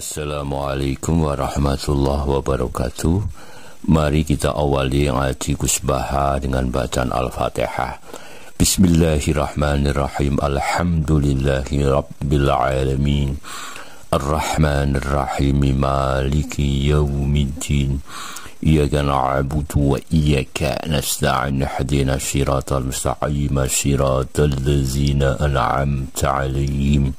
Assalamualaikum warahmatullahi wabarakatuh. Mari kita awali ngaji Gus Baha dengan bacaan Al-Fatihah. Bismillahirrahmanirrahim. Alhamdulillahi rabbil alamin. Ar-Rahmanir-Rahim. Maliki yaumiddin. Iyyaka na'budu wa iyyaka nasta'in. Ihdinas siratal mustaqim. Siratal ladzina an'amta 'alaihim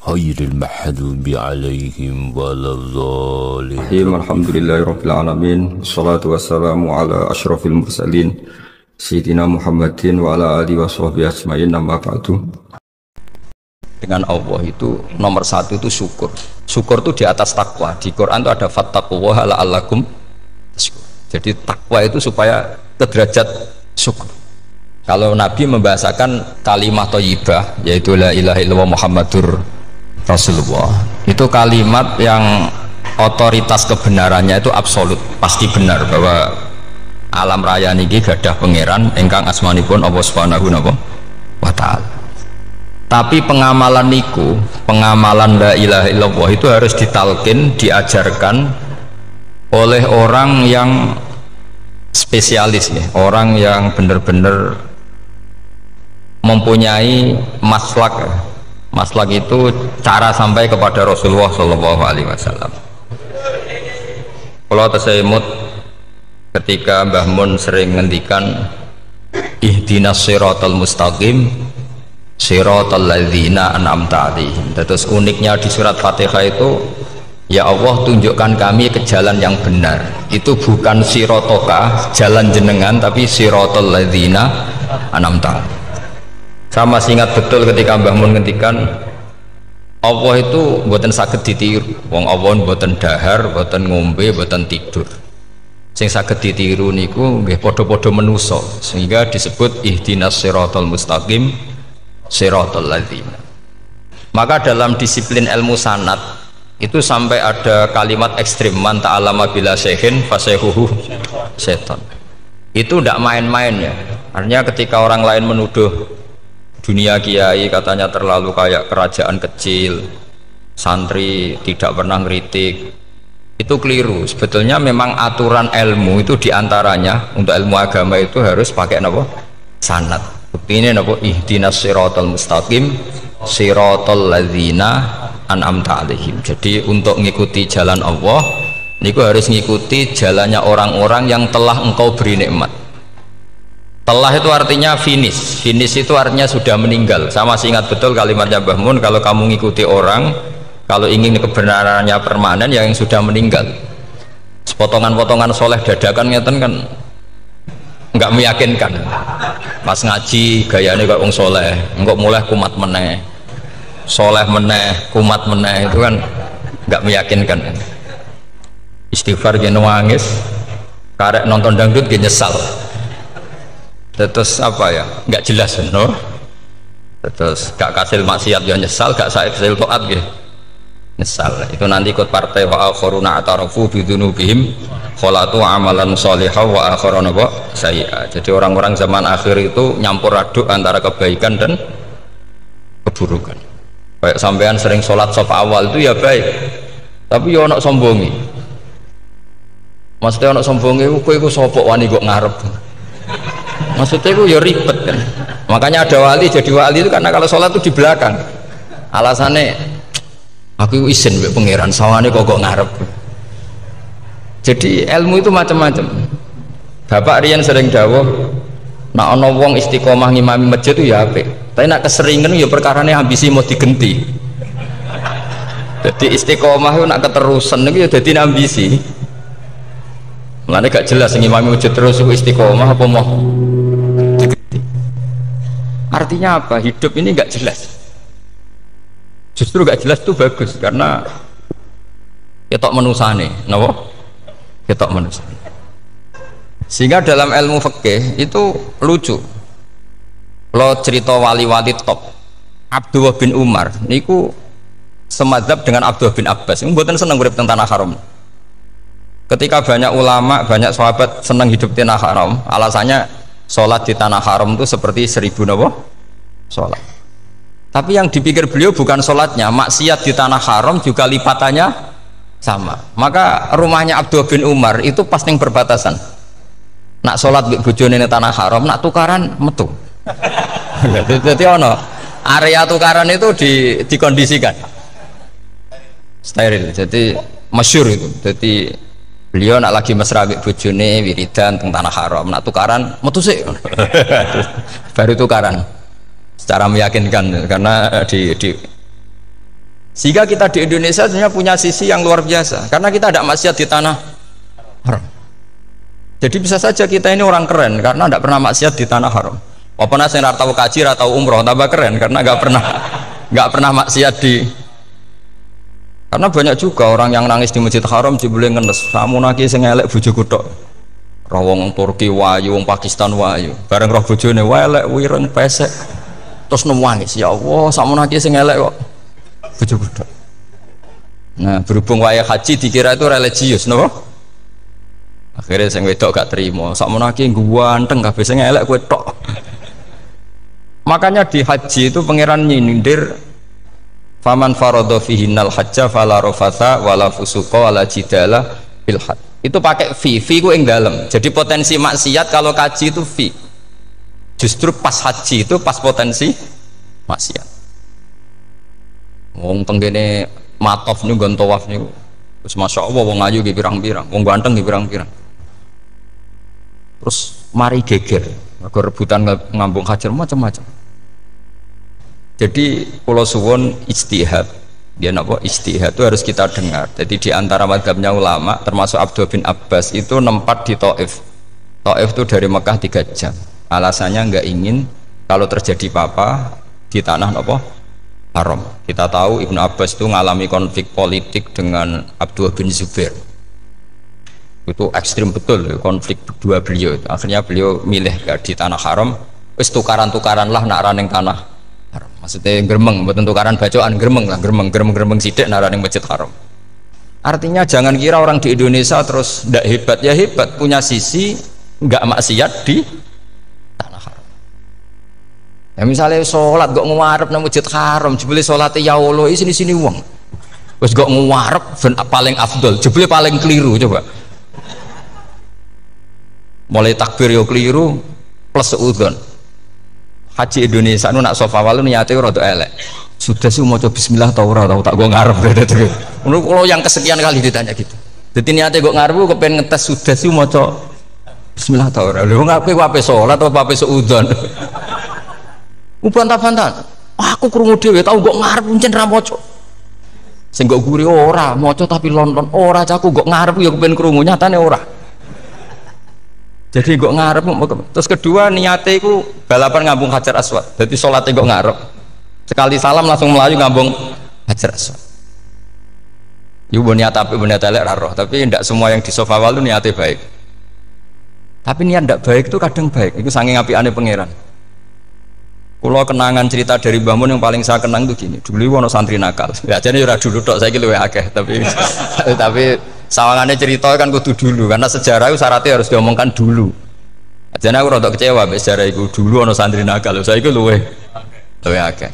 ghairil maghdubi 'alaihim waladdallin. Alhamdulillahirabbil alamin. Wassalatu wassalamu ala asyrafil mursalin sayyidina Muhammadin wa ala alihi washabbihi ajmain. Amma ba'du. Dengan Allah itu nomor satu itu syukur. Syukur itu di atas takwa. Di Quran itu ada fattaqullaha la'allakum tashkurun. Jadi takwa itu supaya ke derajat syukur. Kalau Nabi membahasakan kalimat thayyibah yaitu la ilaha illallah Muhammadur Rasulullah, itu kalimat yang otoritas kebenarannya itu absolut, pasti benar bahwa alam raya niki gadah pangeran ingkang asmanipun Allah Subhanahu wa ta'ala. Tapi pengamalan niku, pengamalan la ilaha illallah itu harus ditalkin, diajarkan oleh orang yang spesialis ya, orang yang benar-benar mempunyai maslak. Maslak itu cara sampai kepada Rasulullah Shallallahu Alaihi Wasallam. Kalau tersemut ketika Mbah Mun sering ngendikan ihdinas siratal mustaqim siratal ladzina an'amta 'alaihim. Terus uniknya di surat Fatihah itu, ya Allah tunjukkan kami ke jalan yang benar. Itu bukan sirotoka jalan jenengan, tapi siratal ladzina an'amta 'alaihim. Saya masih ingat betul ketika Mbah Mun ngendikan Allah itu mboten saged ditiru. Wong Allah mboten dahar, mboten ngombe, mboten tidur. Sing saged ditiru niku nggih padha-padha manusa, sehingga disebut ihdinas siratal mustaqim siratal ladzina. Maka dalam disiplin ilmu sanad itu sampai ada kalimat ekstrim, man ta'allama bila syekhin fasehuhu setan. Itu tidak main-main ya. Artinya ketika orang lain menuduh dunia kiai katanya terlalu kayak kerajaan kecil, santri tidak pernah ngeritik, itu keliru. Sebetulnya memang aturan ilmu itu diantaranya untuk ilmu agama itu harus pakai apa? Sanad. Bukti ini apa? Ihdinas siratal mustaqim siratal ladzina an'amta 'alaihim. Jadi untuk mengikuti jalan Allah niku harus mengikuti jalannya orang-orang yang telah engkau beri nikmat. Telah itu artinya finish. Finish itu artinya sudah meninggal. Saya masih ingat betul kalimatnya Mbah Mun, kalau kamu ngikuti orang, kalau ingin kebenarannya permanen, yang sudah meninggal. Sepotongan-potongan soleh dadakan ngeten kan nggak meyakinkan. Pas ngaji gayanya kayak wong soleh, enggak mulai kumat meneh, soleh meneh, kumat meneh, itu kan nggak meyakinkan. Istighfar gini nangis, karek nonton dangdut gini nyesal. Terus apa ya, nggak jelas no? Terus gak kasil maksiat ya nyesal, gak kasil toat ya nyesal. Itu nanti ikut partai wa akhiruna atarafu bidunubihim kholatu amalan sholihah wa akhiruna sayyi'ah. Jadi orang-orang zaman akhir itu nyampur aduk antara kebaikan dan keburukan. Kayak sampean sering sholat saf awal itu ya baik, tapi ya ono sombongi. Maksudnya ono sombongi, kowe iku sapa wani kok ngarep. Maksudnya itu ya ribet kan. Makanya ada wali jadi wali itu karena kalau sholat itu di belakang. Alasannya aku izin mbek pangeran sawane kok ngarep. Jadi ilmu itu macam-macam. Bapak Rian sering dawuh, nak ana wong istiqomah ngimami masjid itu ya apik. Tapi nak keseringan ya perkarane ambisi mau digenti. Jadi istiqomah itu nak keterusan itu ya dadi ambisi. Mulane gak jelas ngimami masjid terus itu istiqomah apa mau digenti. Artinya apa? Hidup ini gak jelas. Justru gak jelas itu bagus karena ketok menusane, napa? Ketok menusane. Sehingga dalam ilmu fikih itu lucu. Lo cerita wali-wali top Abdullah bin Umar niku semadzhab dengan Abdullah bin Abbas. Mboten seneng urip teng tanah haram. Ketika banyak ulama, banyak sahabat senang hidup di tanah haram, alasannya sholat di tanah haram itu seperti 1000 sholat. Tapi yang dipikir beliau bukan sholatnya, maksiat di tanah haram juga lipatannya sama. Maka rumahnya Abdullah bin Umar itu pas ning perbatasan. Nak sholat mbek bojone ning tanah haram, nak tukaran metu. Jadi ono area tukaran itu dikondisikan steril. Jadi masyhur itu. Jadi beliau nak lagi mesra mbek bojone wiridan teng tanah haram, nak tukaran metu sik. Baru tukaran. Secara meyakinkan karena sehingga kita di Indonesia sebenarnya punya sisi yang luar biasa karena kita tidak maksiat di tanah haram. Jadi bisa saja kita ini orang keren karena tidak pernah maksiat di tanah haram. Walaupun saya tahu kaji atau umroh tambah keren karena nggak pernah maksiat di. Karena banyak juga orang yang nangis di Masjid Haram jebule ngenes. Samu naki sing elek bojoku tok. Wong Turki wayu, wong Pakistan wayu. Bareng roh bojone elek wireng pesek. Terus nangis, ya Allah, samu naki sing elek kok. Bojoku tok. Nah, berhubung wayah haji dikira itu religius, napa? Akhirnya sing wedok gak terima. Samu naki ganteng kabeh sing elek kowe tok. Makanya di haji itu pangeran nyindir faman faradha fihinnal hajja fala rafatha wala fusuqa wala jidala fil hajj. Itu pakai fi ku ing dalem. Jadi potensi maksiat kalau kaji itu fi. Justru pas haji itu pas potensi maksiat. Wong tenggene matof niku nggon tawaf niku. Terus masyaallah wong ayu ki pirang-pirang, wong ganteng ki pirang-pirang. Terus mari geger. Mergo rebutan ngambung hajar macam-macam. Jadi pulau suwon ijtihad, dia napa ijtihad itu harus kita dengar. Jadi di antara mazhabnya ulama termasuk Abdullah bin Abbas itu nempat di Taif. Taif itu dari Mekah 3 jam. Alasannya nggak ingin kalau terjadi apa-apa di tanah napa haram. Kita tahu Ibnu Abbas itu mengalami konflik politik dengan Abdullah bin Zubair. Itu ekstrim betul konflik berdua beliau. Akhirnya beliau milih di tanah haram. Wis tukaran-tukaran lah nak raneng tanah haram. Maksudnya gremeng, bukan tukaran bacaan gremeng lah, gremeng sidik nak raneng Masjid Haram. Artinya jangan kira orang di Indonesia terus ndak hebat, ya hebat, punya sisi nggak maksiat di tanah haram. Ya misalnya sholat kok ngarep nang Masjid Haram, jebule salate ya Allah sini wong. Wis kok ngarep paling afdol, jebule paling keliru coba. Mulai takbir yo keliru plus seudon. Haji Indonesia nu nak sofa walu niate rada elek. Sudah sih mau coba bismillah tau ora tau tak go ngarep gitu. Menurut kalau yang kesekian kali ditanya gitu. Jadi niate go ngarep kepen ngetes sudah sih mau coba bismillah tau ora. Lha ngape wae salat apa wae seudon. Bantah-bantahan. Aku krungu dhewe tau go ngarep pancen ra maca. Sing go guri ora maca tapi lonton ora caku go ngarep ya kepen krungu nyatane ora. Jadi kok ngarep. Terus kedua niate iku balapan ngambung Hajar Aswad. Jadi sholatnya kok ngarep. Sekali salam langsung melayu ngambung Hajar Aswad. Ibu niat api niat elek roh. Tapi tidak semua yang di sofa walu niatnya baik. Tapi niat tidak baik itu kadang baik. Itu saking apiane pangeran. Kalau kenangan cerita dari Mbah Mun yang paling saya kenang itu gini. Dulu ono santri nakal. Ya jadi ora dulu tok saiki luwih akeh. Tapi sawangannya cerita kan kudu dulu karena sejarah itu syaratnya harus diomongkan dulu. Jadi aku rada kecewa mbek sejarah itu dulu ono santri nakal. Saiki luwih akeh.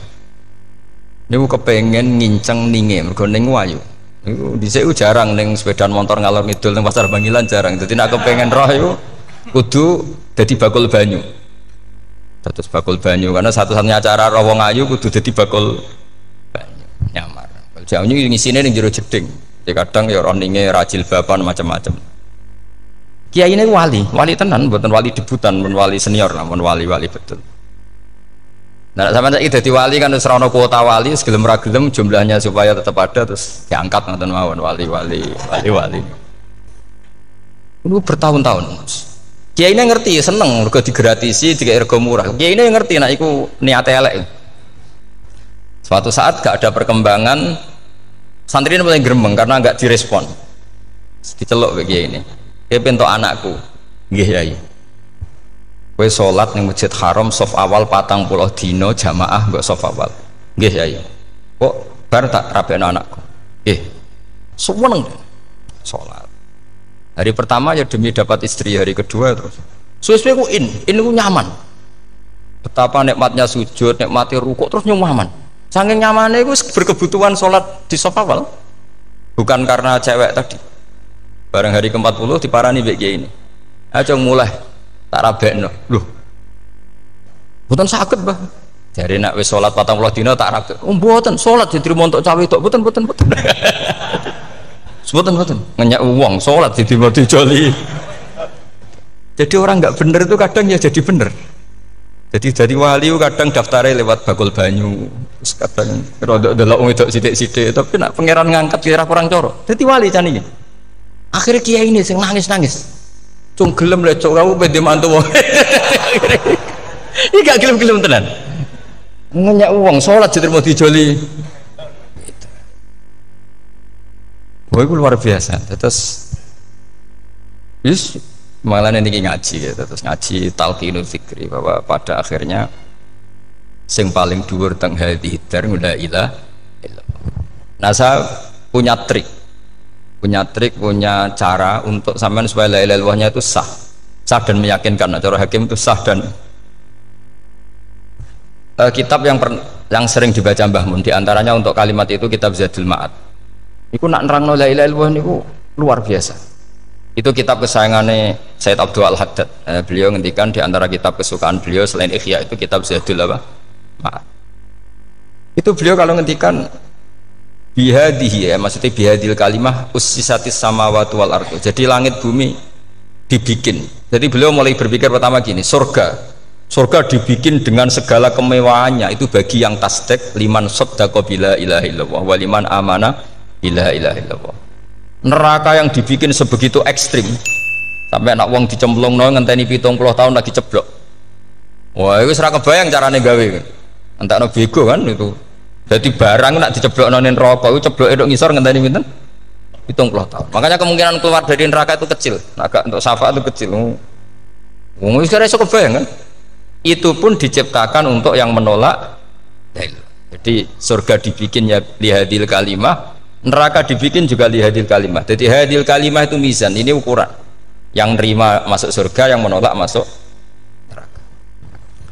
Niku kepengen nginceng ninge mergo ning wayu. Niku dhisik jarang ning sepeda motor ngalor ngidul ning pasar Bangilan jarang. Dadi nek kepengen roh iku kudu dadi bakul banyu. Terus bakul banyu karena satu-satunya cara roh wong ayu kudu dadi bakul banyu. Nyamar. Jauhnya ngisine ning jero jeding. Ya kadang ya roninge rajil bapan macam-macam. Kiai ini wali tenan, bukan wali debutan, bukan wali senior, namun wali betul. Nah, sama saiki dadi wali kan wis ora ono kuota wali, segelem ra gelem jumlahnya supaya tetap ada terus diangkat ngoten mawon wali. Itu bertahun-tahun. Kiai ini ngerti, seneng mergo digratisi, dikai rego murah. Kiai ini ngerti nek iku niate elek. Suatu saat gak ada perkembangan, santri ini mulai gremeng karena nggak direspon. Diceluk begini ini. Dia bentuk anakku, nggih yai. Kowe salat ning Masjid Haram sof awal 40 dino jamaah mbok sof awal. Nggih yai. Kok bar tak rapekno anakku. Nggih. Seneng salat. Hari pertama ya demi dapat istri, hari kedua terus. Suwe-suwe ku in ku nyaman. Betapa nikmatnya sujud, nikmati rukuk terus nyaman. Saking nyamannya itu berkebutuhan sholat di sof awal. bukan karena cewek tadi. Bareng hari ke-40 diparani mbek kiai ini. Aja mulai tak rabekno. Loh. Mboten saged, Mbah. Jare nek wis salat 40 dina tak rabek. Oh, mboten salat diterima untuk cawe tok. Mboten. Mboten. Ngenyak wong salat diterima dijoli. Jadi orang nggak bener itu kadang ya jadi bener. Jadi wali kadang daftarnya lewat bakul banyu, terus kadang rodok delok wedok sithik-sithik, tapi nak pangeran ngangkat kira kurang coro. Jadi wali can iki. Akhirnya kiai ini sing nangis. Cung gelem lecok kamu pede mantu wong. Iki gak gelem-gelem tenan. Ngenyak uang salat diterima dijoli. Wah, itu luar biasa. Terus malah nanti ngaji ya, terus ngaji talqinul fikri bahwa pada akhirnya sing paling dhuwur teng hadhihi dar la ilaha illallah. Nah, saya punya cara untuk sampean supaya la ilaha illallahnya itu sah dan meyakinkan. Nah, cara hakim itu sah dan kitab yang sering dibaca Mbah Mun diantaranya untuk kalimat itu kitab Zadul Ma'ad. Iku nak nerangno la ilaha illallah niku luar biasa. Itu kitab kesayangannya Sayyid Abdul Al-Haddad. Beliau ngendikan di antara kitab kesukaan beliau selain Ihya itu kitab Zadul Ma'ad. Itu beliau kalau ngendikan bihadihi, ya maksudnya bihadil kalimah ussisatis samawati wal ardu. Jadi langit bumi dibikin. Jadi beliau mulai berpikir pertama gini, surga dibikin dengan segala kemewahannya itu bagi yang tasdek liman saddaqa bila ilaha illallah wa liman amana bila ilaha illallah. Neraka yang dibikin sebegitu ekstrim sampai anak wong dicemplung ngenteni 70 tahun lagi ceblok. Wah, itu ora kebayang carane gawe. Entakno bego kan itu. Jadi barang nak diceblokno ning neraka itu cebloke tok ngisor ngenteni pinten? 70 tahun. Makanya kemungkinan keluar dari neraka itu kecil. Agak untuk syafaat itu kecil. Wong wis ora iso kebayang kan. Itu pun diciptakan untuk yang menolak. Jadi surga dibikinnya lihadil kalimah, neraka dibikin juga lihadil kalimah. Jadi hadil kalimah itu mizan, ini ukuran. Yang nerima masuk surga, yang menolak masuk neraka.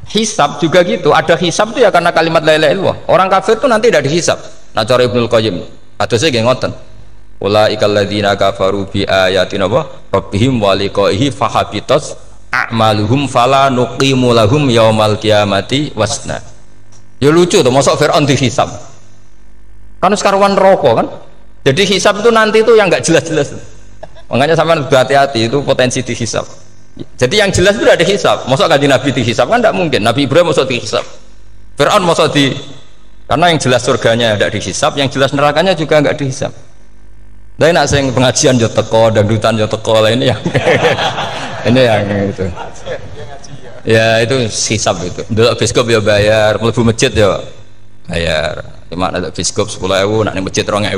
Hisab juga gitu, ada hisab itu ya karena kalimat la ilaha illallah. Orang kafir itu nanti tidak dihisab. Nah cara Ibnul Qayyim, adosnya nggih ngoten. Ulaikal ladzina kafaru bi ayatina rabbihim wa liqaihi fahabitat a'maluhum fala nuqimu lahum yaumal qiyamati wasna. Ya lucu tuh, masuk Fir'aun dihisab. Kan sekarwan rokok kan, jadi hisab itu nanti itu yang nggak jelas-jelas. Makanya sama berhati-hati itu potensi dihisab. Jadi yang jelas itu ada hisab. Masuk kaji Nabi dihisab kan tidak mungkin. Nabi Ibrahim masuk dihisab. Fir'aun masuk karena yang jelas surganya tidak dihisab, yang jelas nerakanya juga nggak dihisab. Dan nak sing pengajian yo teko, dangdutan yo teko lah ini yang ini yang itu. Ya itu hisab itu. Dulu biskop ya bayar, mlebu masjid ya bayar. Cuma ada biskop 10.000, nak ning masjid 2.000.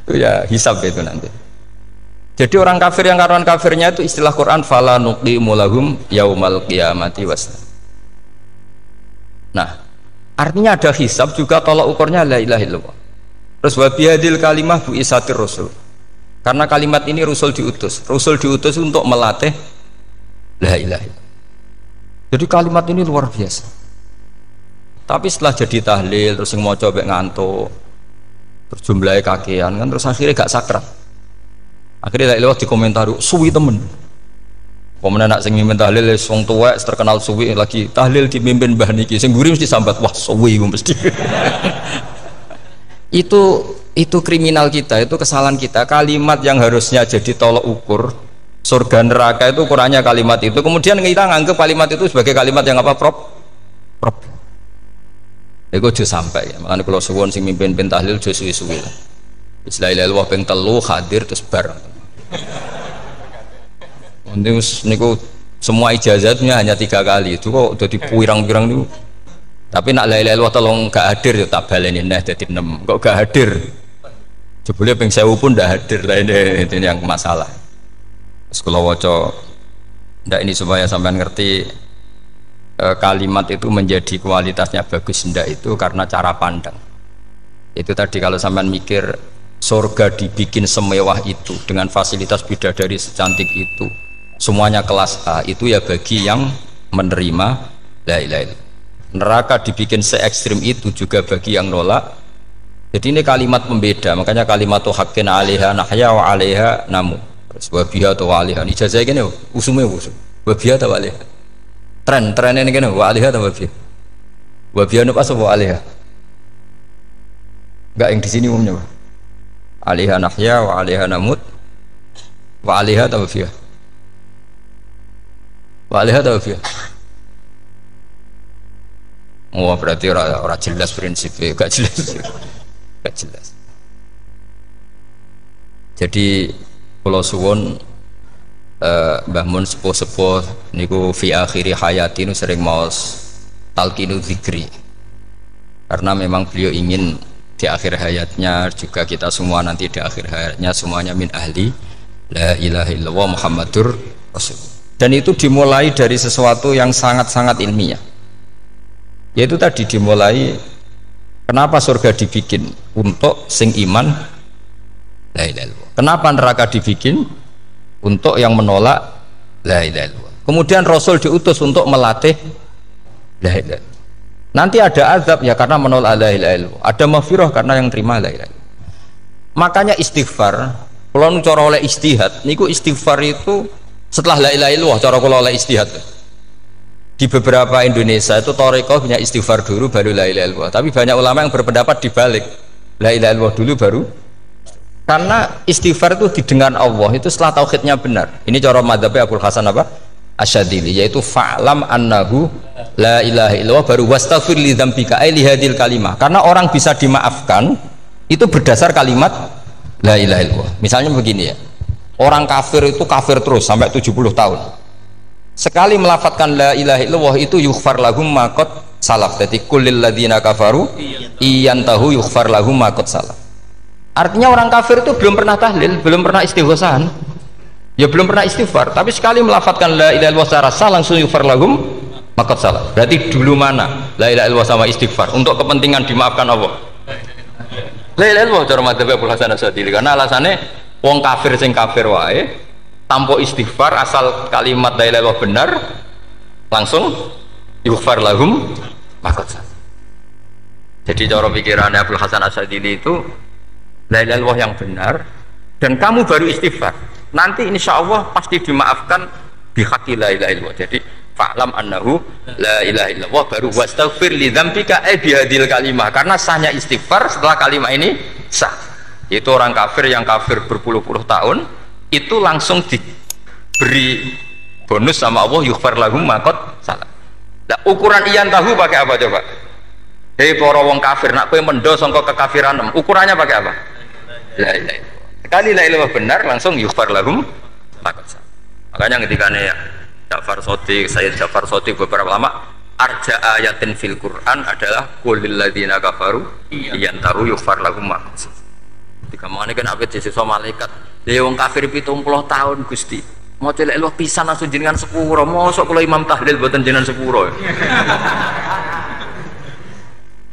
Itu ya hisab itu nanti. Jadi orang kafir yang karuan kafirnya itu istilah Quran fala nuqimu lahum yaumal qiyamati wasna. Nah, artinya ada hisab juga tolak ukurnya la ilaha illallah. Terus wa bihadil kalimah bu isatir rasul. Karena kalimat ini rasul diutus untuk melatih la ilaha illallah. Jadi kalimat ini luar biasa. Tapi setelah jadi tahlil terus yang mau coba ngantuk, terus jumlahnya kakean kan, terus akhirnya gak sakrat. Akhirnya lewat di komentar suwi temen. Pemenang nak sing mimpin tahlil wong tuwek terkenal suwi lagi tahlil dipimpin Mbah niki sing mburi mesti sambat wah suwi mesti. itu kriminal kita, itu kesalahan kita. Kalimat yang harusnya jadi tolok ukur surga neraka itu ukurannya kalimat itu, kemudian kita nganggap kalimat itu sebagai kalimat yang apa prop itu aja sampai ya. Makanya kalau suwon sing mimpin tahlil aja suwi-suwi lah. Bismillahirrahmanirrahim ping 3 hadir terus bar. Niku semua ijazatnya hanya 3 kali itu kok udah dipirang-pirang niku. Tapi nak la ilaha illallah tolong gak hadir ya tak baleni neh dadi 6. Kok gak hadir? Jebule ping 1000 pun ndak hadir lah, ini yang masalah. Terus kula waca ndak ini supaya sampean ngerti kalimat itu menjadi kualitasnya bagus ndak itu karena cara pandang. Itu tadi kalau sampean mikir surga dibikin semewah itu dengan fasilitas bidadari secantik itu, semuanya kelas A, itu ya bagi yang menerima la ilaha illallah. Neraka dibikin se ekstrim itu juga bagi yang nolak Jadi ini kalimat pembeda, makanya kalimat tuh hakin alaiha nahya wa alaiha namu. Terus wabiha atau alaiha. Ijazah gini, usumnya usum. Wabiha atau alaiha. Tren ini gini, wa alaiha atau wabiha. Wabiha itu pas wa alaiha. Enggak yang di sini umumnya. Alaiha nahya wa alaiha namut. Wa alaiha atau wabiha. Wa alaiha atau wabiha. Oh berarti orang jelas prinsipnya, gak jelas. Gak jelas. Jadi kalau suwon Mbah Mun sepuh-sepuh niku fi akhiri hayati nu sering maos talqinu dzikri. Karena memang beliau ingin di akhir hayatnya juga kita semua nanti di akhir hayatnya semuanya min ahli la ilaha illallah Muhammadur Rasul. Dan itu dimulai dari sesuatu yang sangat-sangat ilmiah. Yaitu tadi dimulai kenapa surga dibikin untuk sing iman la ilaha illallah. Kenapa neraka dibikin untuk yang menolak la ilaha illallah. Kemudian Rasul diutus untuk melatih la ilaha illallah. Nanti ada azab ya karena menolak la ilaha illallah. Ada maghfirah karena yang terima la ilaha illallah. Makanya istighfar, kalau cara oleh istihad, niku istighfar itu setelah la ilaha illallah cara kalau oleh istihad. Di beberapa Indonesia itu thariqah punya istighfar dulu baru la ilaha illallah. Tapi banyak ulama yang berpendapat dibalik. La ilaha illallah dulu baru. Karena istighfar itu didengar Allah itu setelah tauhidnya benar. Ini cara madzhabnya Abul Hasan apa? Asyadili, yaitu fa'lam annahu la ilaha illallah baru wastaghfir li dzambika ai li hadil kalimah. Karena orang bisa dimaafkan itu berdasar kalimat la ilaha illallah. Misalnya begini ya. Orang kafir itu kafir terus sampai 70 tahun. Sekali melafatkan la ilaha illallah itu yughfar lahum ma qad salaf. Jadi kullil ladzina kafaru iyantahu yughfar lahum ma qad salaf. Artinya orang kafir itu belum pernah tahlil, belum pernah istighosah, ya belum pernah istighfar, tapi sekali melafatkan la ilaha illallah secara sah langsung yughfar lahum ma qad salaf. Berarti dulu mana la ilaha illallah sama istighfar untuk kepentingan dimaafkan Allah? La ilaha illallah cara madzhab Abul Hasan Asyadili, karena alasannya wong kafir sing kafir wae tanpa istighfar asal kalimat la ilaha illallah benar langsung yughfar lahum maqad. Jadi cara pikirannya Abdul Hasan Asyadili itu la ilaha illallah yang benar dan kamu baru istighfar nanti insya Allah pasti dimaafkan bihaqi la ilaha illallah. Jadi fa'lam annahu la ilaha illallah baru wastaghfir li dzambika ai bihadil kalimah, karena sahnya istighfar setelah kalimat ini sah. Itu orang kafir yang kafir berpuluh-puluh tahun itu langsung diberi bonus sama Allah yughfar lahum ma qad salaf. Nah, ukuran iyan tahu pakai apa coba? Hei para wong kafir nak kowe mendo sangka kekafiran, ukurannya pakai apa? La ilaha illallah. Sekali la ilaha benar langsung yughfar lahum ma qad salaf. Makanya ketika Ja'far Shadiq, Sayyid Ja'far Shadiq beberapa lama arja ayatin fil Quran adalah qulil ladzina kafaru iyan tahu yughfar lahum ma qad salaf. Ketika mana kan abet siswa malaikat dia wong kafir 70 tahun Gusti mau celek lu pisan langsung jenengan sepuro mosok kalau imam tahlil buatan jenengan sepuro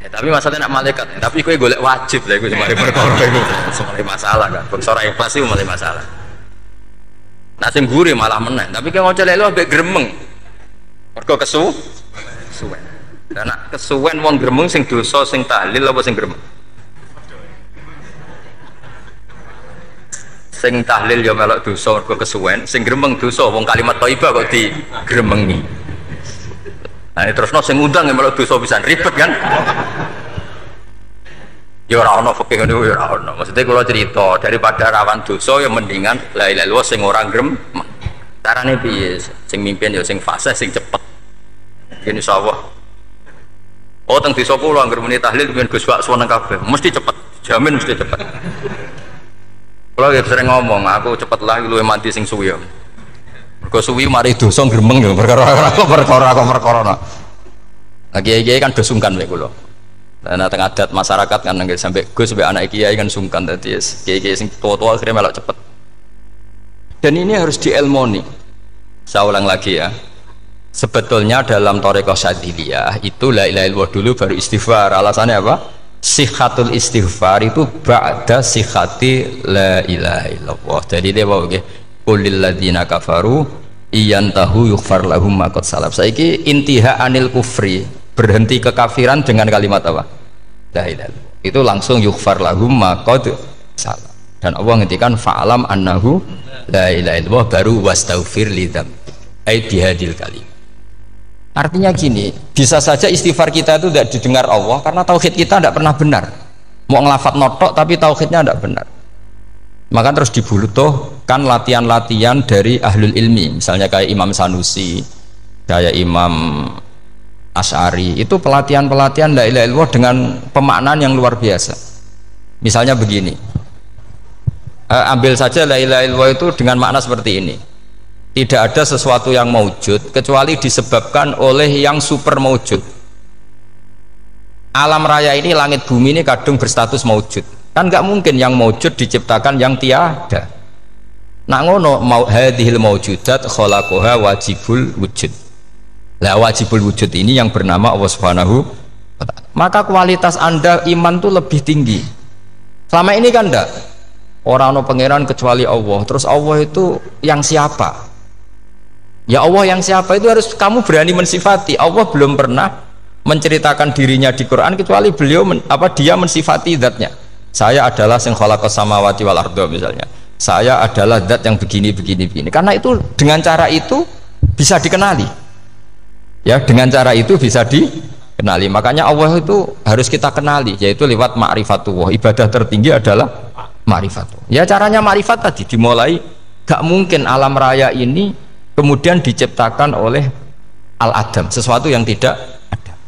ya, tapi masalahnya nak malaikat tapi kowe golek wajib lah iku semari perkara iku semari masalah kan bersora ikhlas itu mulai masalah nak sing gurih malah meneh tapi kowe mau celek lu ambek gremeng mergo kesuwen dan nak kesuwen wong gremeng sing dosa sing tahlil apa sing gremeng? Sing tahlil ya melok dosa mergo kesuwen, sing gremeng dosa wong kalimat thayyibah kok digremengi. Nah terusno sing ngundang ya melok dosa pisan ribet kan. Ya ora ono fikih ngono ya ora ono. Maksudnya kalau cerita daripada rawan dosa ya mendingan la ilaha illallah sing ora gremeng. Carane piye? Sing mimpin ya sing fasih sing cepet. Insyaallah. Oh teng desa kula anggere muni tahlil ben Gus Wak suweneng kabeh, mesti cepet. Jamin mesti cepet. Kalau ya sering ngomong, aku cepet lah lu mati sing suwi ya. Mergo suwi mari dosa gremeng ya perkara. Kiai-kiai kan do sungkan mek kula. Lah teng adat masyarakat kan nggih sampai Gus sampai anak kiai kan sungkan dadi kiai-kiai sing tua-tua akhirnya melok cepet. Dan ini harus dielmoni. Saya ulang lagi ya. Sebetulnya dalam thariqah Syadziliyah itu la ilaha illallah dulu baru istighfar. Alasannya apa? Sihhatul istighfar itu ba'da sihhati la ilaha illallah. Jadi dia bawa nggih qulil ladzina kafaru iyantahu yughfar lahum ma qad salaf. Saiki intiha anil kufri, berhenti kekafiran dengan kalimat apa? La ilaha illallah. itu langsung yughfar lahum ma qad salah. Dan Allah ngendikan fa'alam annahu la ilaha illallah baru wastaghfir lidzam ai bihadil kalim. Artinya gini, bisa saja istighfar kita itu tidak didengar Allah karena tauhid kita tidak pernah benar. Mau ngelafat notok tapi tauhidnya tidak benar. Maka terus dibutuhkan latihan-latihan dari ahlul ilmi, misalnya kayak Imam Sanusi, kayak Imam Asy'ari, itu pelatihan-pelatihan la ilaha illallah dengan pemaknaan yang luar biasa. Misalnya begini, ambil saja la ilaha illallah itu dengan makna seperti ini: tidak ada sesuatu yang maujud kecuali disebabkan oleh yang super maujud. Alam raya ini, langit bumi ini kadung berstatus maujud, kan nggak mungkin yang maujud diciptakan yang tiada. Nak ngono mau hadhil maujudat khalaqaha wajibul wujud. Lah wajibul wujud ini yang bernama Allah Subhanahu wa ta'ala. Maka kualitas Anda iman tuh lebih tinggi. Selama ini kan enggak, orang no pangeran kecuali Allah. Terus Allah itu yang siapa? Ya Allah yang siapa itu harus kamu berani mensifati. Allah belum pernah menceritakan dirinya di Quran kecuali beliau dia mensifati zatnya. Saya adalah sing khalaqas samawati wal arda misalnya. Saya adalah zat yang begini. Karena itu dengan cara itu bisa dikenali. Ya, dengan cara itu bisa dikenali. Makanya Allah itu harus kita kenali, yaitu lewat ma'rifatullah. Ibadah tertinggi adalah ma'rifatullah. Ya, caranya ma'rifat tadi dimulai. Gak mungkin alam raya ini kemudian diciptakan oleh al-adam, sesuatu yang tidak ada.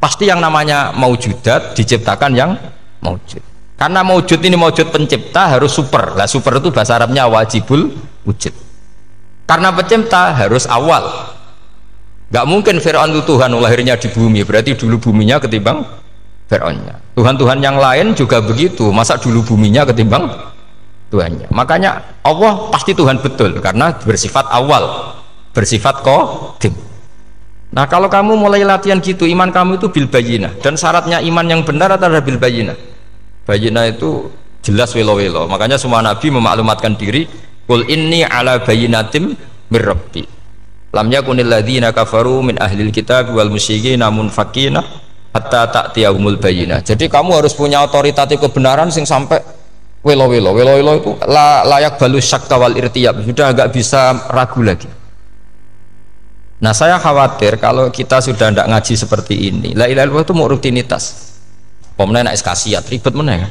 Pasti yang namanya maujudat diciptakan yang maujud. Karena maujud ini maujud pencipta harus super. Lah super itu bahasa Arabnya wajibul wujud. Karena pencipta harus awal. Gak mungkin Fir'aun itu Tuhan lahirnya di bumi, berarti dulu buminya ketimbang Fir'aunnya. Tuhan-Tuhan yang lain juga begitu, masa dulu buminya ketimbang Tuhannya. Makanya Allah pasti Tuhan betul karena bersifat awal, bersifat qadim. Nah, kalau kamu mulai latihan gitu, iman kamu itu bil bayyinah, dan syaratnya iman yang benar adalah bil bayyinah. Bayyinah itu jelas welo-welo. Makanya semua nabi memaklumatkan diri, qul inni ala bayyinatim mir rabbi. Lam yakunil ladzina kafaru min ahlil kitab wal musyrikin munfakina hatta ta'tiyahumul bayyinah. Jadi kamu harus punya otoritatif kebenaran sing sampai welo-welo. Welo-welo itu layak balus syakka wal irtiyab, sudah agak bisa ragu lagi. Nah, saya khawatir kalau kita sudah tidak ngaji seperti ini, la ilaha illallah itu mau rutinitas. Pemenang nak kasiat ribet meneng.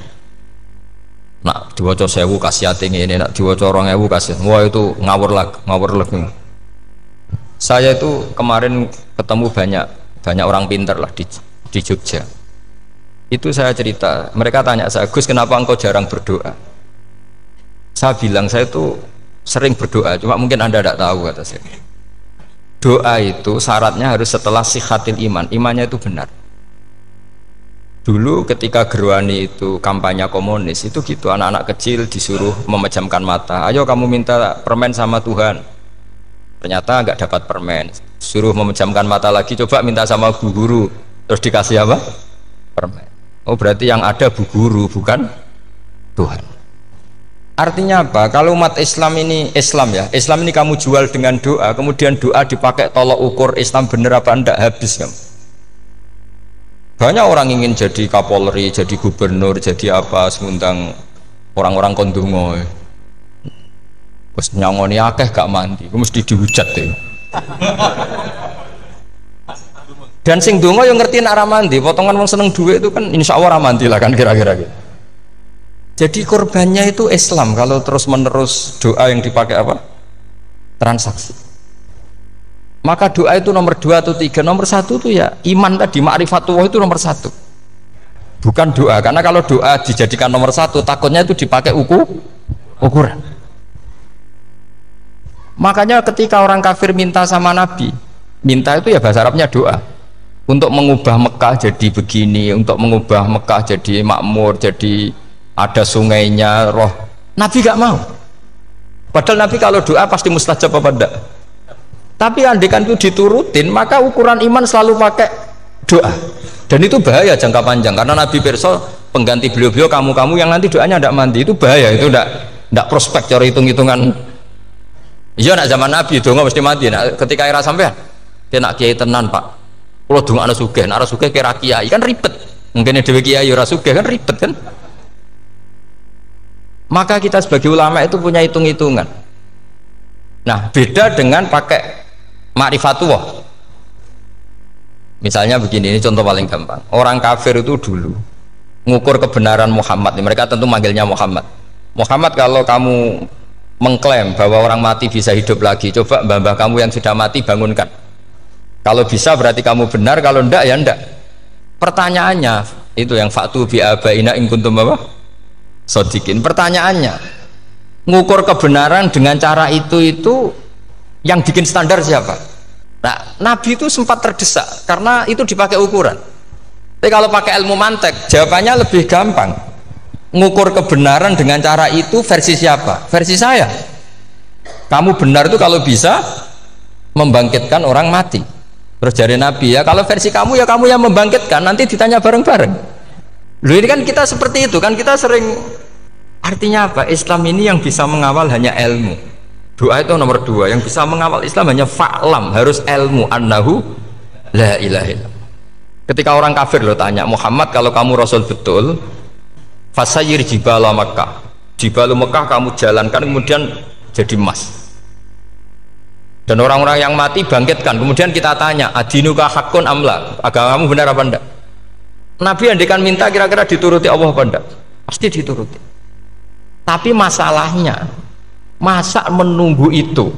Nak diwaca 1000 kasiat ini, nak diwaca 2000 kasiat. Wah, itu ngawur lagi. Saya itu kemarin ketemu banyak orang pintar lah di Jogja. Itu saya cerita, mereka tanya saya, Gus, kenapa engkau jarang berdoa? Saya bilang saya itu sering berdoa, cuma mungkin Anda tidak tahu, kata saya. Doa itu syaratnya harus setelah sihatil iman, imannya itu benar. Dulu ketika Gerwani itu kampanye komunis itu gitu, anak-anak kecil disuruh memejamkan mata, ayo kamu minta permen sama Tuhan, ternyata nggak dapat permen, suruh memejamkan mata lagi, coba minta sama bu guru, terus dikasih apa? Permen. Oh, berarti yang ada bu guru bukan Tuhan. Artinya apa? Kalau umat Islam ini Islam ini kamu jual dengan doa, kemudian doa dipakai tolok ukur Islam bener apa enggak, habis kamu. Banyak orang ingin jadi Kapolri, jadi gubernur, jadi apa, mengundang orang-orang kondungo. Terus nyangoni akeh gak mandi, mesti dihujat deh. Dan sing dongo yang ngerti nak ra mandi, potongan wong seneng duit itu kan insya Allah ra mandi lah kan kira-kira gitu. Jadi korbannya itu Islam kalau terus menerus doa yang dipakai apa? Transaksi. Maka doa itu nomor 2 atau 3, nomor 1 itu ya iman tadi, ma'rifatullah itu nomor 1. Bukan doa, karena kalau doa dijadikan nomor 1 takutnya itu dipakai ukuran. Makanya ketika orang kafir minta sama Nabi, minta itu ya bahasa Arabnya doa, untuk mengubah Mekah jadi begini, untuk mengubah Mekah jadi makmur, jadi ada sungainya, roh. Nabi gak mau. Padahal Nabi kalau doa pasti mustajab apa enggak? Tapi andekan itu diturutin, maka ukuran iman selalu pakai doa. Dan itu bahaya jangka panjang, karena Nabi pirsa pengganti beliau-beliau kamu-kamu yang nanti doanya tidak mandi, itu bahaya, itu tidak prospek cara hitung-hitungan. Iya, nak zaman Nabi doa mesti mati. Nah, ketika era sampean, kena kiai tenan Pak, kalau doa anak sugih kira kiai kan ribet. Mungkin dhewe kiai ora sugih kan ribet kan. Maka kita sebagai ulama itu punya hitung-hitungan. Nah, beda dengan pakai ma'rifatullah. Misalnya begini, ini contoh paling gampang. Orang kafir itu dulu mengukur kebenaran Muhammad, mereka tentu manggilnya Muhammad. Muhammad, kalau kamu mengklaim bahwa orang mati bisa hidup lagi, coba mbah-mbah kamu yang sudah mati bangunkan. Kalau bisa berarti kamu benar, kalau ndak ya ndak. Pertanyaannya itu yang faktu bi abaina in kuntum apa? Sodikin. Pertanyaannya, mengukur kebenaran dengan cara itu yang bikin standar siapa? Nah, Nabi itu sempat terdesak karena itu dipakai ukuran. Tapi kalau pakai ilmu mantek, jawabannya lebih gampang. Mengukur kebenaran dengan cara itu versi siapa? Versi saya. Kamu benar itu kalau bisa membangkitkan orang mati. Terus dari Nabi, ya kalau versi kamu ya kamu yang membangkitkan, nanti ditanya bareng-bareng. Loh, ini kan kita seperti itu kan, kita sering. Artinya apa? Islam ini yang bisa mengawal hanya ilmu. Doa itu nomor 2, yang bisa mengawal Islam hanya fa'lam, harus ilmu annahu la ilaha illallah. Ketika orang kafir lo tanya, Muhammad kalau kamu Rasul betul, fasayir jibala Makkah, jibalu Makkah kamu jalankan kemudian jadi emas. Dan orang-orang yang mati bangkitkan, kemudian kita tanya, adinuka hakun amla, agamamu benar apa enggak? Nabi andikan minta kira-kira dituruti Allah apa enggak? Pasti dituruti. Tapi masalahnya, masa menunggu itu?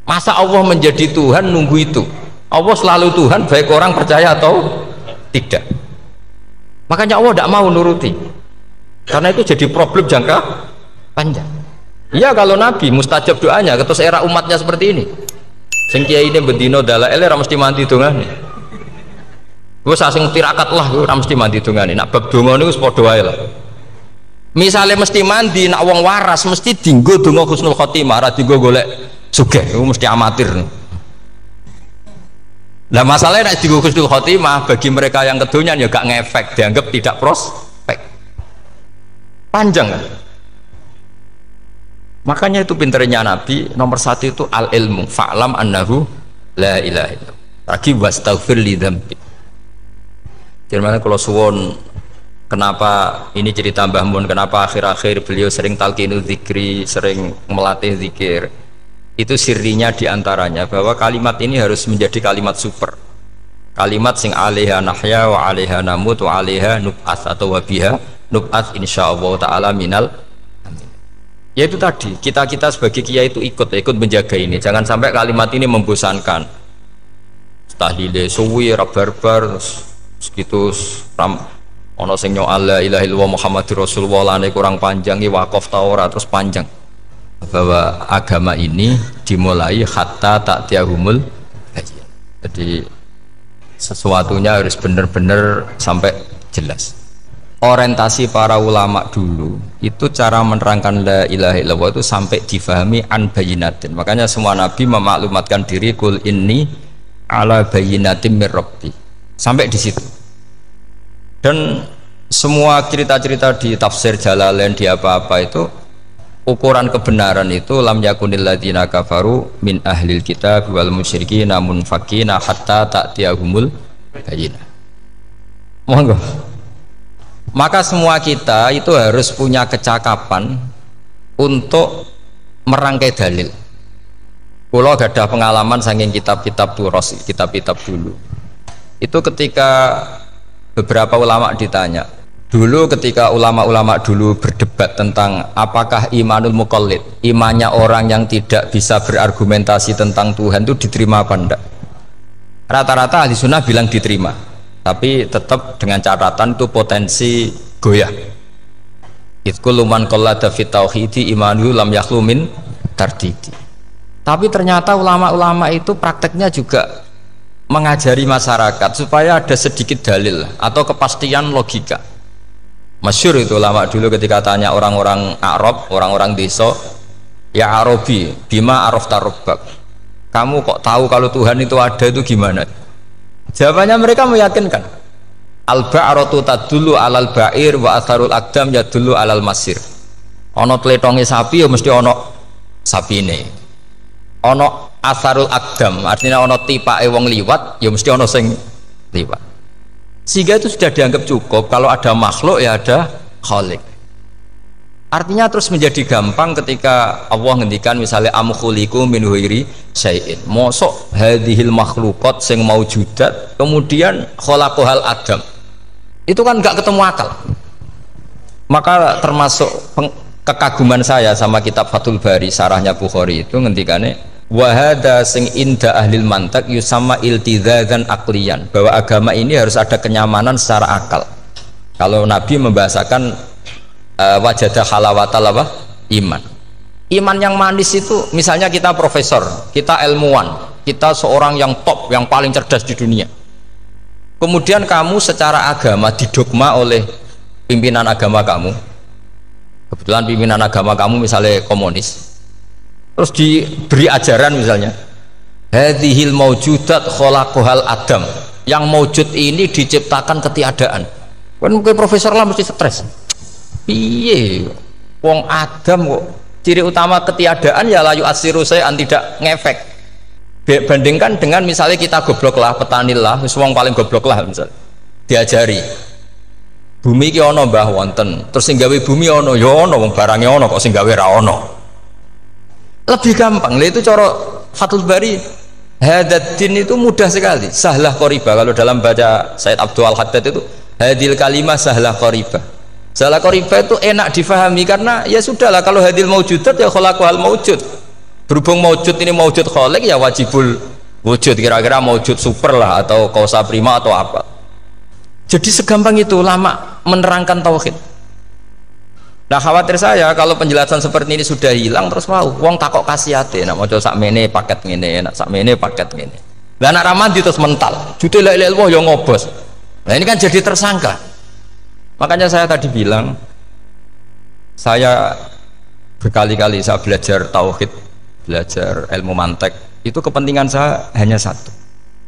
Masa Allah menjadi Tuhan nunggu itu? Allah selalu Tuhan baik orang percaya atau tidak. Makanya Allah tidak mau nuruti, karena itu jadi problem jangka panjang. Iya, kalau Nabi mustajab doanya, ketus era umatnya seperti ini. Sing kiai ini bendino dalail ora mesti mandi dongane. Wis sing tirakat lah ora mesti mandi dongane. Nak bab donga niku wis padha wae lah. Misalnya mesti mandi, nak wong waras mesti dinggo donga husnul khotimah, ora dinggo golek sugih, itu mesti amatir. Lah masalahnya nak dinggo husnul khotimah bagi mereka yang kedonyan ya gak ngefek, dianggap tidak prospek. Panjang kan? Makanya itu pinternya Nabi, nomor 1 itu al ilmu, fa'lam annahu la ilaha illallah. Lagi wastaghfir li dzambi. Jadi kalau suwon, kenapa ini cerita Mbah Mun, kenapa akhir-akhir beliau sering talqinu zikri, sering melatih zikir, itu sirinya diantaranya bahwa kalimat ini harus menjadi kalimat super, kalimat sing alaiha nahya wa alaiha namut wa alaiha nub'ats atau wabiha nub'ats insyaallah ta'ala minal amin. Ya itu tadi, kita sebagai kiai itu ikut menjaga ini, jangan sampai kalimat ini membosankan. Tahlile suwi barbar segitu ono sing nyoal la ilaha illallah Muhammadur Rasulullah lane kurang panjang, wakaf ta ora terus panjang. Bahwa agama ini dimulai hatta ta'tiyahumul bayyinah. Jadi sesuatunya harus benar-benar sampai jelas. Orientasi para ulama dulu itu cara menerangkan la ilaha illallah itu sampai difahami an bayyinatin. Makanya semua nabi memaklumatkan diri kul inni ala bayyinatin mir rabbi. Sampai di situ. Dan semua cerita-cerita di tafsir Jalalain di apa-apa itu ukuran kebenaran itu lam yakunil ladzina kafaru min ahlil kitab wal musyrikin namun fakina hatta ta'tiyahumul bayyinah. Monggo. Maka semua kita itu harus punya kecakapan untuk merangkai dalil. Kalau ada pengalaman saking kitab-kitab turos, kitab-kitab dulu. Itu ketika beberapa ulama ditanya dulu, ketika ulama-ulama dulu berdebat tentang apakah imanul muqallid, imannya orang yang tidak bisa berargumentasi tentang Tuhan itu diterima apa enggak, rata-rata ahli sunnah bilang diterima, tapi tetap dengan catatan itu potensi goyah. Itkul man qallada fit tauhidi imanu lam yakhlu min tardidi. Tapi ternyata ulama-ulama itu prakteknya juga mengajari masyarakat supaya ada sedikit dalil atau kepastian logika. Masyhur itu ulama dulu ketika tanya orang-orang Arab, orang-orang desa, ya Arabi, bima arafta rabbak, kamu kok tahu kalau Tuhan itu ada, itu gimana? Jawabannya mereka meyakinkan, al-ba'ratu tadullu alal ba'ir wa atharul aqdam yadullu alal masir. Ono tletonge sapi ya mesti ono sapine, ono asarul aqdam artinya ono tipake wong liwat ya mesti ono sing liwat. Sehingga itu sudah dianggap cukup. Kalau ada makhluk ya ada khalik. Artinya terus menjadi gampang ketika Allah ngendikan misalnya am khuliqu min ghairi syai'in. Mosok hadhil makhluqat sing maujudat kemudian khalaqahal adam. Itu kan enggak ketemu akal. Maka termasuk kekaguman saya sama kitab Fathul Bari sarahnya Bukhari itu ngendikane wa hadza sing inda ahlil mantak yusamma iltidzadzan aqliyan, bahwa agama ini harus ada kenyamanan secara akal. Kalau Nabi membahasakan wajadah halawatal apa? Iman. Iman yang manis itu misalnya kita profesor, kita ilmuwan, kita seorang yang top, yang paling cerdas di dunia. Kemudian kamu secara agama didogma oleh pimpinan agama kamu. Kebetulan pimpinan agama kamu misalnya komunis. Terus diberi ajaran misalnya hadhil maujudat khalaqahal adam. Yang maujud ini diciptakan ketiadaan. Kan mungkin profesor lah mesti stres. Piye wong Adam kok ciri utama ketiadaan ya layu asiru saya tidak ngefek. Bandingkan dengan misalnya kita goblok lah, petani lah, wong paling goblok lah misalnya diajari bumi ki ono mbah wonten, terus sing gawe bumi ono ya ono, wong barange ono kok sing gawe ra ono. Lebih gampang lah itu cara Fathul Bari. Hadaddin itu mudah sekali, sahlah qoriba. Kalau dalam baca Said Abdul Al-Haddad itu hadil kalimah sahlah qoriba. Salah qoriba itu enak difahami karena ya sudahlah, kalau hadil maujudat ya khalaqahal maujud. Berhubung maujud ini maujud khaliq ya wajibul wujud, kira-kira maujud super lah atau kausa prima atau apa. Jadi segampang itu lama menerangkan tauhid. Nah khawatir saya kalau penjelasan seperti ini sudah hilang terus mau wong takok kasihate nak maca sakmene paket ngene, nak sakmene paket ngene. Lah anak ramadi terus mental. Jute la ilaha illallah ya ngobos. Nah ini kan jadi tersangka. Makanya saya tadi bilang, saya berkali-kali saya belajar tauhid, belajar ilmu mantek, itu kepentingan saya hanya satu,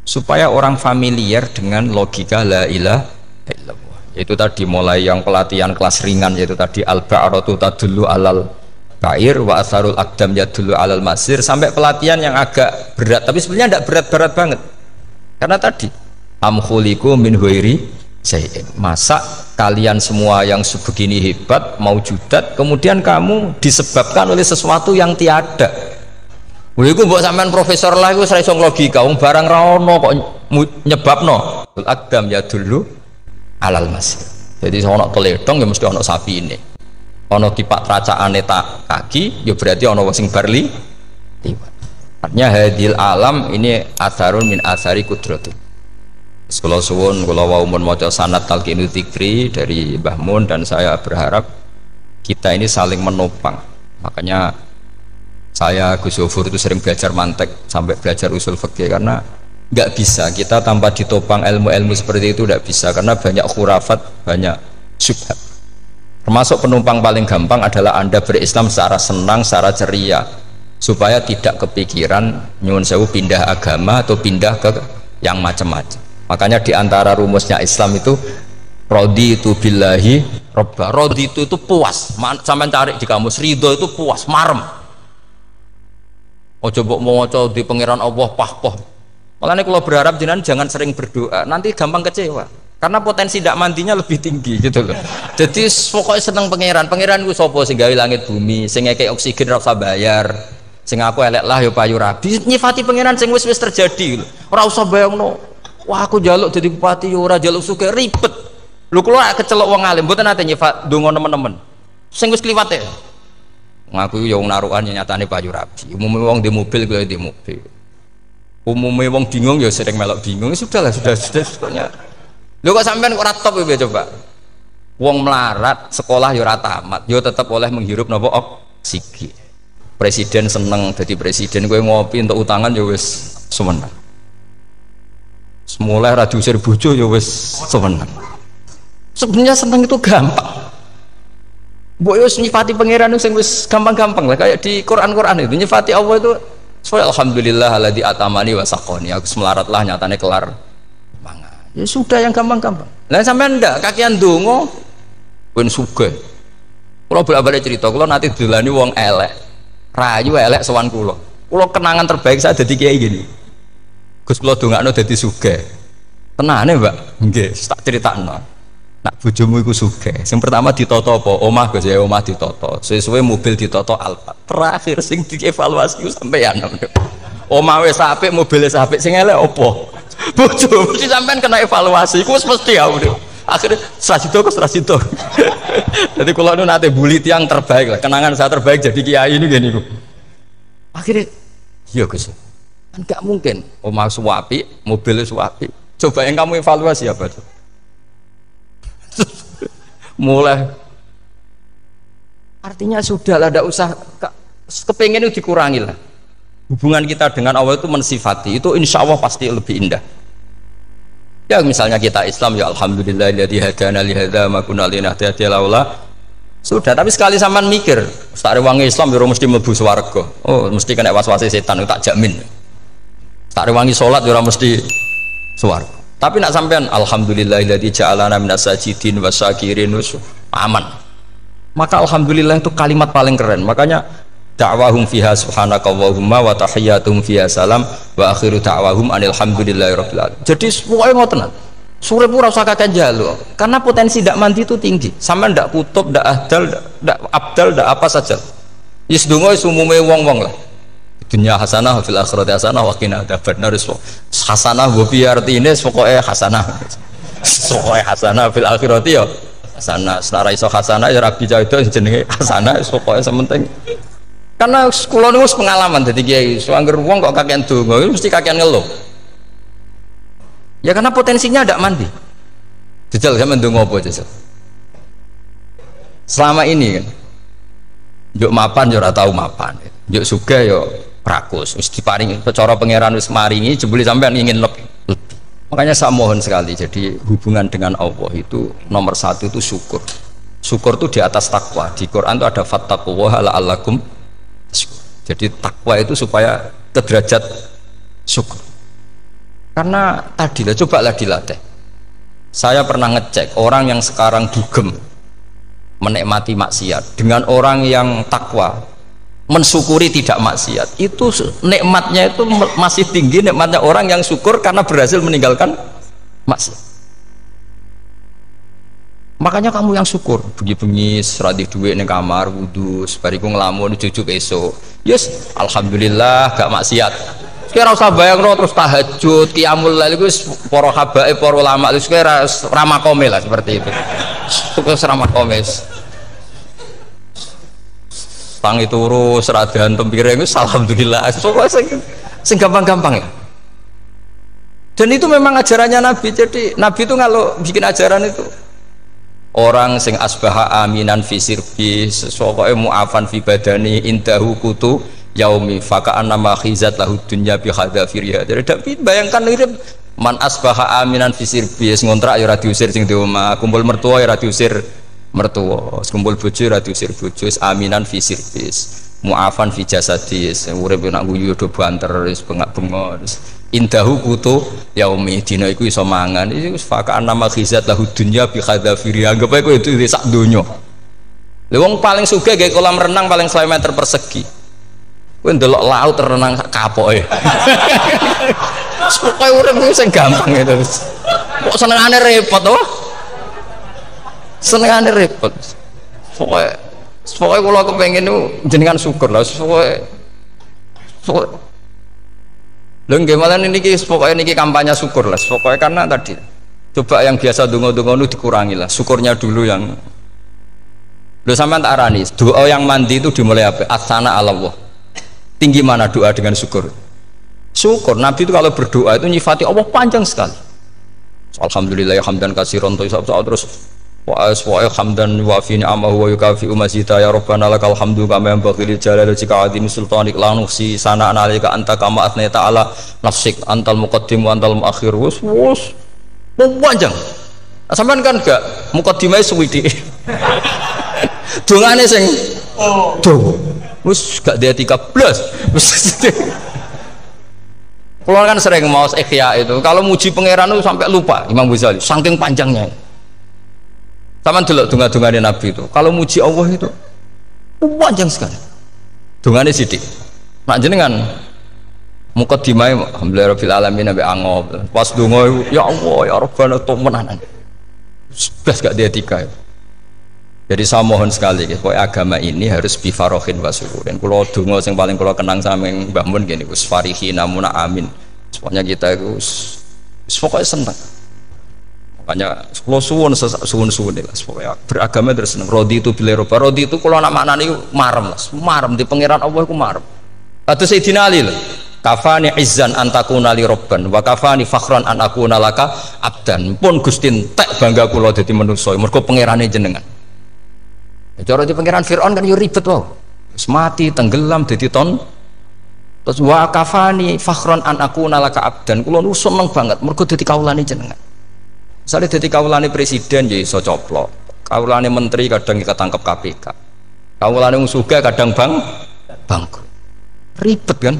supaya orang familiar dengan logika la ilaha illallah. Itu tadi mulai yang pelatihan kelas ringan, yaitu tadi al-ba'ratu tadullu alal ba'ir wa asarul aqdam yadullu alal masir, sampai pelatihan yang agak berat, tapi sebenarnya tidak berat-berat banget. Karena tadi am khuliqu min ghairi syai'in. Masa kalian semua yang sebegini hebat maujudat kemudian kamu disebabkan oleh sesuatu yang tiada. Iku mbok sampean profesor lah iku ora iso logika, wong barang ra ono kok nyebabno. Al-aqdam ya dulu alal masir. Jadi ono teledong ya mesti ono sapine. Ono tipak tracaane tak kaki ya berarti ono wong sing barli liwat. Artinya hadil alam ini atharun min athari kudratu. Kalau suwun, kalau wau mun maca sanad talqinu dzikri dari Mbah Mun, dan saya berharap kita ini saling menopang. Makanya saya Gus Yofur itu sering belajar mantek sampai belajar usul fikih, karena nggak bisa kita tanpa ditopang ilmu-ilmu seperti itu, tidak bisa, karena banyak khurafat, banyak syubhat. Termasuk penumpang paling gampang adalah Anda berislam secara senang, secara ceria, supaya tidak kepikiran nyuwun sewu pindah agama atau pindah ke yang macam-macam. Makanya diantara rumusnya Islam itu raditu billahi robba. Raditu itu puas, sampai cari di kamus, ridho itu puas, marem. Ojo mbok maca di pangeran Allah pah-pah. Makanya kalau berharap jenengan jangan sering berdoa, nanti gampang kecewa. Karena potensi tidak mandinya lebih tinggi gitu loh. Jadi pokoknya seneng pangeran. Pangeran ku sapa sing gawe langit bumi, sing ngekek oksigen ora usah bayar. Sing aku elek lah ya payu rabi. Nyifati pangeran sing wis terjadi. Ora usah bayangno. Wah aku jaluk jadi bupati ora jaluk suke ribet. Lho kula kecelok wong alim mboten nate nyifat donga nemen-nemen. Sing wis kliwate. Ngaku ya wong narukan nyatane payu rabi. Umume wong di mobil kuwi di mobil. Umume wong bingung ya sering melok bingung. Sudahlah sudah sebetulnya. Lho kok sampean kok ora top ya coba. Wong melarat sekolah ya ora tamat, ya tetep oleh menghirup napa oksigen. Presiden seneng jadi presiden, kowe ngopi untuk utangan ya wis semenang. Semula ra diusir bojo ya wis seneng. Sebenarnya seneng itu gampang. Mbok yo nyifati pangeran sing wis gampang-gampang lah, kayak di Quran itu nyifati Allah itu supaya alhamdulillah alladzi atamani wa saqoni. Aku melarat lah nyatane kelar mangan. Ya sudah yang gampang-gampang. Lah sampean ndak kakian donga ben sugih. Kula bolak-balik cerita, kula nanti dilani wong elek. Rayu elek sowan kula. Kula kenangan terbaik saya dadi kiai gini. Gus kula dongakno dadi sugih. Tenane, Mbak. Nggih, tak critakno. Nak bojomu iku sugih. Sing pertama ditoto apa? Omah Gus ya, omah ditoto. Suwe-suwe mobil ditoto Alfa. Terakhir sing dievaluasi ku sampeyan. Omah wis apik, mobil wis apik, sing elek apa? Bojomu mesti sampean kena evaluasi. Iku wis mesti ya. Akhirnya Srasito. Jadi kalau nu nate bully tiang terbaik lah, kenangan saya terbaik jadi kiai ini gini. Akhirnya, iya Gus. Kan gak mungkin omah suwapi, mobil suwapi. Coba yang kamu evaluasi apa tuh? Mulai artinya sudah lah, tidak usah kepengen itu dikurangi lah. Hubungan kita dengan Allah itu mensifati itu insya Allah pasti lebih indah. Ya misalnya kita Islam ya alhamdulillahilladzi hadana li hadza ma kunna linahtadiya laula. Sudah, tapi sekali sampean mikir, sak rewangi Islam yo mesti mlebu swarga. Oh, mesti kena was-wase setan tak jamin. Sak rewangi salat yo mesti swarga. Tapi nak sampean alhamdulillahilladzi ja'alana minas sajidin wasyakirin aman. Maka alhamdulillah itu kalimat paling keren. Makanya da'wahum fiha subhanakallahumma wa tahiyyatuhum fiha salam wa akhiru da'wahum alhamdulillahirabbil alamin. Jadi pokoke ngoten. Sore pura usah kakek jaluk karena potensi tidak mandi itu tinggi. Sama ndak kutub, ndak ahdal, ndak abdal, ndak apa saja. Yes donga wis umume wong-wong lah. Dunya hasanah fil akhirati hasanah wa qina adzabannar. Hasanah go piye artine pokoke hasanah. Pokoke hasanah fil akhirati ya hasanah. Senara iso hasanah ya rabi itu jenenge hasanah pokoke sementing. Karena kula niku pengalaman dadi kiai, suangger wong kok kakean donga mesti kakean ngeluh. Ya karena potensinya tidak mandi. Jajal sampe ndonga apa jajal? Selama ini kan njuk mapan yo ora tau mapan. Njuk sugih yo rakus. Wis diparingi cara pangeran wis maringi jebule sampean ingin lebih. Makanya saya mohon sekali, jadi hubungan dengan Allah itu nomor satu itu syukur. Syukur itu di atas takwa. Di Quran itu ada fattaqullaha la'allakum tashkurun. Jadi takwa itu supaya ke derajat syukur. Karena tadi lah, cobalah dilatih. Saya pernah ngecek orang yang sekarang dugem menikmati maksiat dengan orang yang takwa mensyukuri tidak maksiat, itu nikmatnya itu masih tinggi nikmatnya orang yang syukur karena berhasil meninggalkan maksiat. Makanya kamu yang syukur bengi-bengi seradi duit ning kamar wudu bariku ngelamun jujuk esok yes alhamdulillah gak maksiat. Kira usah bayangno terus tahajud, qiyamul lail iku para habaib, para ulama itu kira ramakome lah seperti itu. Terus ramakome. Tangi turu seradan tempiring wis alhamdulillah. Pokoke sing gampang-gampang ya. Dan itu memang ajarannya Nabi. Jadi Nabi itu kalau bikin ajaran itu orang sing asbaha aminan fi sirbi, pokoke mu'afan fi badani indahu kutu yaumi faka'an nama khizat lahu dunya bi hadafiriha. Jadi bayangkan ini man asbaha aminan fisir bias ngontrak ya ora diusir sing di omah, kumpul mertua ya ora diusir mertua, kumpul bojo ora diusir bojo, aminan fisir bis mu'afan fi jasadis urip nak guyu do banter wis bengak-bengok indahu kutu yaumi dina iku iso mangan iki faka'an nama khizat lahu dunya bi hadafiriha. Anggap ae kowe itu sak donya. Lha wong paling sugih gawe kolam renang paling 1 meter persegi. Kowe ndelok laut renang sak kapoke. Pokoke urip kuwi sing gampang itu. Kok senengane repot to? Senengane repot. Pokoke kula kepengin niku jenengan syukur lah. Pokoke lho nggih malah niki pokoke niki kampanye syukur lah. Pokoke karena tadi coba yang biasa donga-donga niku dikurangi lah. Syukurnya dulu yang lho sampean tak arani doa yang mandi itu dimulai apa? Asana Allah. Tinggi mana doa dengan syukur? Syukur. Nabi itu kalau berdoa itu nyifati Allah panjang sekali. Alhamdulillah hamdan katsiran terus wa hamdan wa fi ni'amahu wa yukafi mazida ya rabbana lakal hamdu kama yanbaghi li jalali wajhika azimi sultanik la nuhsi sana'an 'alaika anta kama athnayta 'ala nafsik antal muqaddim wa antal muakhir. Wus panjang. Sampean kan gak muqaddimah suwidi. Dongane sing wis gak dia 13 kalau kan sering mau ikhya itu kalau muji pangeran itu sampai lupa Imam Ghazali saking panjangnya. Taman delok donga-dongane Nabi itu kalau muji Allah itu panjang sekali dongane sithik nak jenengan Mukaddimah alhamdulillah rabbil alamin sampai angop. Pas donga ya Allah ya Rabbana temenan. Blas gak dia etika. Jadi saya mohon sekali supaya agama ini harus bifarohin wasururin. Kalau donga yang paling kalau kenang sama yang Mbah Mun gini, us farihi namuna amin. Semuanya kita itu pokoknya senang. Makanya kalau suwun lah, pokoknya beragama terus senang. Rodi itu bila roba, rodi itu kalau nak maknani marem lah, marem di pangeran Allah itu marem. Kata Sayyidina Ali lah, kafani izzan antakuna li robban, wa kafani fakhran an akuna laka abdan. Pun Gustin tak bangga kula dadi manusa, mergo pangerane jenengan. Cara di pangeran Fir'aun kan yo ribet wae. Wis mati tenggelam dadi ton. Terus wa kafani fakhran an akuna laka abdan. Kula nu seneng banget mergo dadi kawulane jenengan. Misale dadi kawulane presiden ya iso coplok. Kawulane menteri kadang ketangkep KPK. Kawulane wong sugih kadang bangkrut. Ribet kan?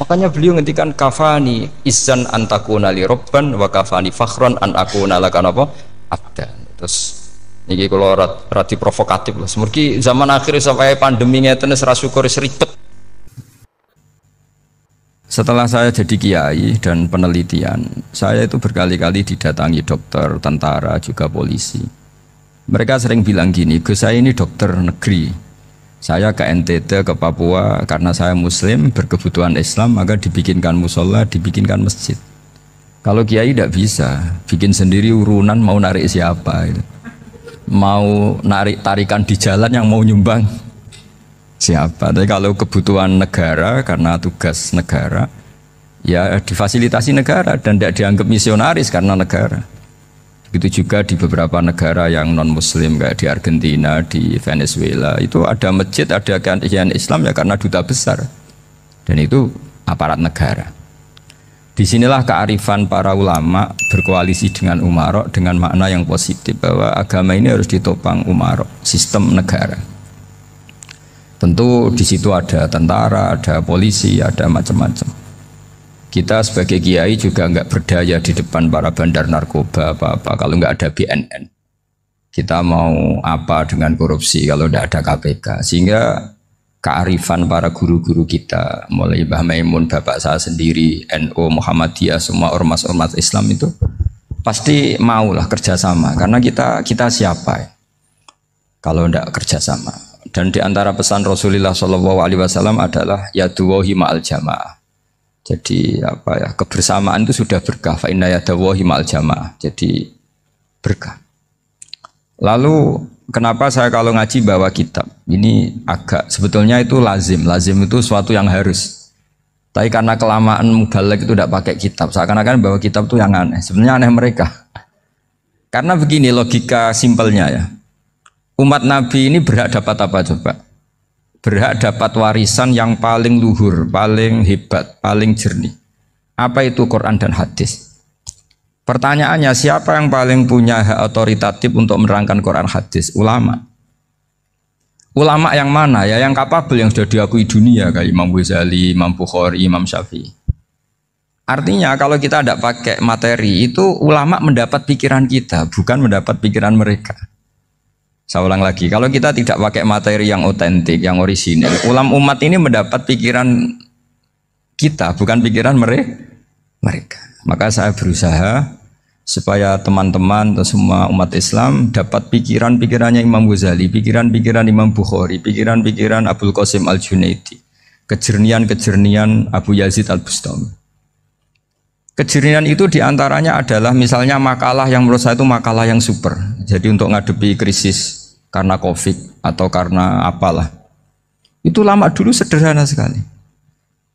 Makanya beliau ngendikan kafani izzan antakuna li robban wa kafani fakhran an akuna laka napa abdan. Terus niki kalau rati provokatif lah. Semergi zaman akhir sampai pandemi ngeten wis ra syukur ribet. Setelah saya jadi kiai dan penelitian, saya itu berkali-kali didatangi dokter, tentara, juga polisi. Mereka sering bilang gini, Gus saya ini dokter negeri. Saya ke NTT, ke Papua, karena saya muslim, berkebutuhan Islam, maka dibikinkan musola, dibikinkan masjid. Kalau kiai tidak bisa, bikin sendiri urunan mau narik siapa itu. Mau narik tarikan di jalan yang mau nyumbang siapa. Tapi kalau kebutuhan negara karena tugas negara ya difasilitasi negara dan tidak dianggap misionaris karena negara. Begitu juga di beberapa negara yang non muslim kayak di Argentina, di Venezuela itu ada masjid, ada kajian Islam ya karena duta besar dan itu aparat negara. Disinilah kearifan para ulama berkoalisi dengan umarok dengan makna yang positif bahwa agama ini harus ditopang umarok, sistem negara. Tentu di situ ada tentara, ada polisi, ada macam-macam. Kita sebagai kiai juga nggak berdaya di depan para bandar narkoba apa-apa kalau nggak ada BNN. Kita mau apa dengan korupsi kalau nggak ada KPK? Sehingga kearifan para guru-guru kita, mulai Mbah Maimun, bapak saya sendiri, NU, Muhammadiyah, semua ormas-ormas Islam itu pasti maulah kerjasama. Karena kita siapa ya? Kalau tidak kerjasama. Dan di antara pesan Rasulullah SAW adalah yaduwahi ma'al jamaah. Jadi apa ya, kebersamaan itu sudah berkah. Fa inna yadawahi ma'al jamaah. Jadi berkah. Lalu kenapa saya kalau ngaji bawa kitab? Ini agak sebetulnya itu lazim. Lazim itu suatu yang harus. Tapi karena kelamaan mubalek itu tidak pakai kitab. Seakan-akan bawa kitab itu yang aneh. Sebenarnya aneh mereka. Karena begini logika simpelnya ya. Umat Nabi ini berhak dapat apa coba? Berhak dapat warisan yang paling luhur, paling hebat, paling jernih. Apa itu Quran dan hadis? Pertanyaannya, siapa yang paling punya hak otoritatif untuk menerangkan Quran hadis? Ulama. Ulama yang mana? Ya yang kapabel, yang sudah diakui dunia kayak Imam Ghazali, Imam Bukhari, Imam Syafi'i. Artinya kalau kita tidak pakai materi itu ulama mendapat pikiran kita, bukan mendapat pikiran mereka. Saya ulang lagi, kalau kita tidak pakai materi yang otentik, yang orisinil, umat ini mendapat pikiran kita, bukan pikiran mereka. Maka saya berusaha supaya teman-teman atau semua umat Islam dapat pikiran-pikirannya Imam Ghazali, pikiran-pikiran Imam Bukhari, pikiran-pikiran Abul Qasim Al-Junaidi, kejernian-kejernian Abu Yazid Al-Bustami. Kejernian itu diantaranya adalah misalnya makalah yang menurut saya itu makalah yang super. Jadi untuk ngadepi krisis karena COVID atau karena apalah. Itu lama dulu sederhana sekali.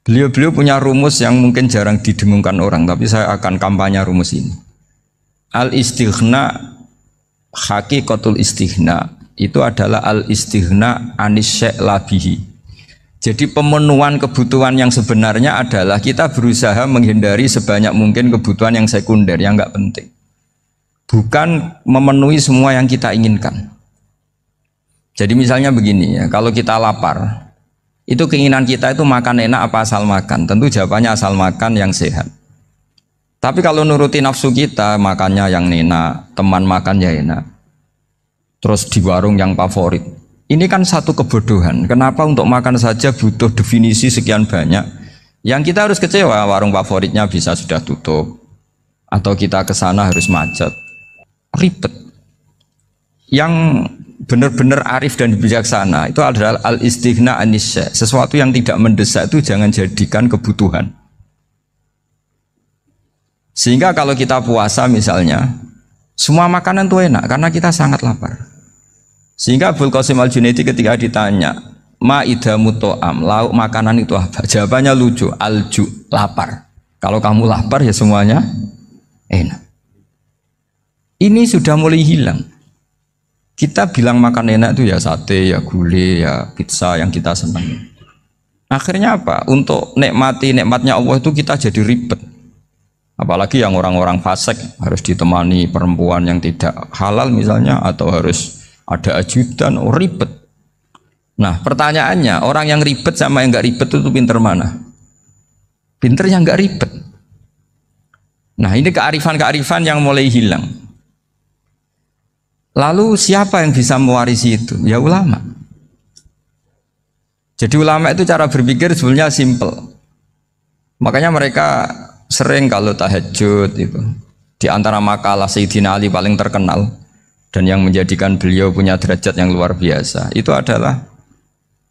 Beliau-beliau punya rumus yang mungkin jarang didengungkan orang, tapi saya akan kampanye rumus ini. Al-istighna, hakikatul istighna, itu adalah al-istighna anis syai' labihi. Jadi pemenuhan kebutuhan yang sebenarnya adalah kita berusaha menghindari sebanyak mungkin kebutuhan yang sekunder, yang enggak penting. Bukan memenuhi semua yang kita inginkan. Jadi misalnya begini ya, kalau kita lapar, itu keinginan kita itu makan enak apa asal makan? Tentu jawabannya asal makan yang sehat. Tapi kalau nuruti nafsu kita, makannya yang enak, teman makannya enak. Terus di warung yang favorit. Ini kan satu kebodohan. Kenapa untuk makan saja butuh definisi sekian banyak? Yang kita harus kecewa, warung favoritnya bisa sudah tutup, atau kita ke sana harus macet, ribet. Yang benar-benar arif dan bijaksana itu adalah al-istighna anisya. Sesuatu yang tidak mendesak itu jangan jadikan kebutuhan. Sehingga kalau kita puasa misalnya, semua makanan itu enak karena kita sangat lapar. Sehingga Abul Qasim Al-Junaidi ketika ditanya, ma'idamu to'am, lauk makanan itu apa? Jawabannya lucu, alju, lapar. Kalau kamu lapar ya semuanya enak. Ini sudah mulai hilang. Kita bilang makan enak itu ya sate, ya gulai, ya pizza yang kita senang. Akhirnya apa? Untuk nikmati nikmatnya Allah itu kita jadi ribet. Apalagi yang orang-orang fasik harus ditemani perempuan yang tidak halal misalnya, atau harus ada ajudan, ribet. Nah pertanyaannya, orang yang ribet sama yang nggak ribet itu pinter mana? Pinter yang nggak ribet. Nah ini kearifan-kearifan yang mulai hilang. Lalu siapa yang bisa mewarisi itu? Ya ulama. Jadi ulama itu cara berpikir sebenarnya simple. Makanya mereka sering kalau tahajud itu, di antara makalah Sayyidina Ali paling terkenal dan yang menjadikan beliau punya derajat yang luar biasa itu adalah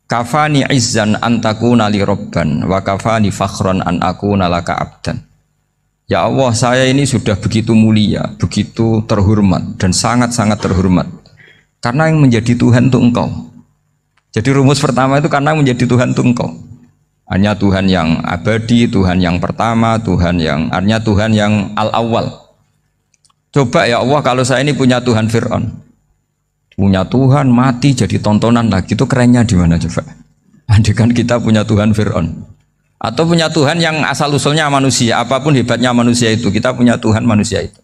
kafani izzan antakuna li robban wa kafani fakhron an akuna laka abdan. Ya Allah, saya ini sudah begitu mulia, begitu terhormat dan sangat-sangat terhormat karena yang menjadi Tuhan itu Engkau. Jadi rumus pertama itu karena menjadi Tuhan itu Engkau. Hanya Tuhan yang abadi, Tuhan yang pertama, hanya Tuhan yang al-awwal. Coba ya Allah, kalau saya ini punya Tuhan Fir'aun, punya Tuhan mati jadi tontonan lagi, itu kerennya di mana coba? Andaikan kita punya Tuhan Fir'aun, atau punya Tuhan yang asal usulnya manusia, apapun hebatnya manusia itu, kita punya Tuhan manusia itu.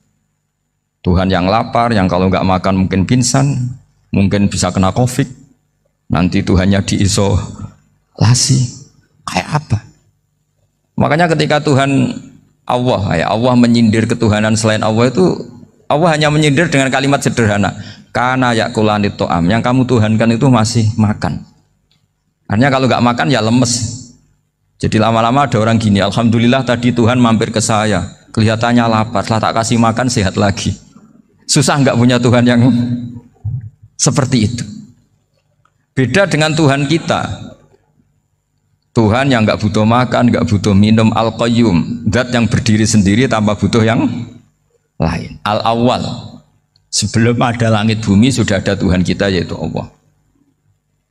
Tuhan yang lapar, yang kalau nggak makan mungkin pingsan, mungkin bisa kena COVID, nanti Tuhannya diisolasi, kayak apa? Makanya ketika Tuhan Allah menyindir ketuhanan selain Allah itu, Allah hanya menyindir dengan kalimat sederhana, karena yakulanit to'am, yang kamu tuhankan itu masih makan. Artinya kalau nggak makan ya lemes. Jadi lama-lama ada orang gini, alhamdulillah tadi Tuhan mampir ke saya, kelihatannya lapar, setelah tak kasih makan sehat lagi. Susah nggak punya Tuhan yang seperti itu. Beda dengan Tuhan kita, Tuhan yang nggak butuh makan, nggak butuh minum, al-qayyum, zat yang berdiri sendiri tanpa butuh yang lain, al-awwal. Sebelum ada langit bumi sudah ada Tuhan kita yaitu Allah.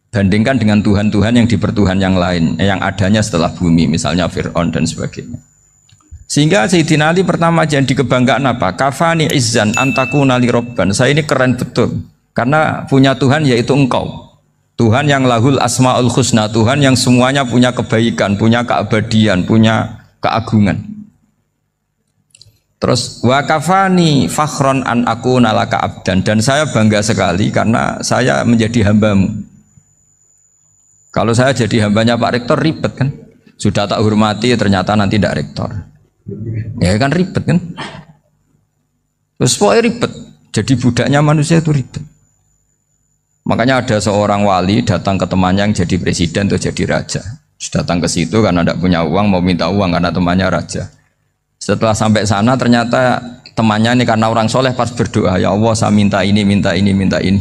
Bandingkan dengan Tuhan-Tuhan yang dipertuhan yang lain, yang adanya setelah bumi, misalnya Fir'aun dan sebagainya. Sehingga Sayyidina Ali pertama jadi kebanggaan apa? Kafani izzan antakuna li robban. Saya ini keren betul karena punya Tuhan yaitu Engkau. Tuhan yang lahul asmaul husna, Tuhan yang semuanya punya kebaikan, punya keabadian, punya keagungan. Terus wa kafani fakhron an akuna laka abdan, dan saya bangga sekali karena saya menjadi hambamu. Kalau saya jadi hambanya Pak Rektor ribet kan? Sudah tak hormati ternyata nanti tidak rektor. Ya kan ribet kan? Terus pokoknya ribet. Jadi budaknya manusia itu ribet. Makanya ada seorang wali datang ke temannya yang jadi presiden atau jadi raja. Datang ke situ karena tidak punya uang, mau minta uang karena temannya raja. Setelah sampai sana ternyata temannya ini karena orang soleh pas berdoa, ya Allah saya minta ini, minta ini, minta ini.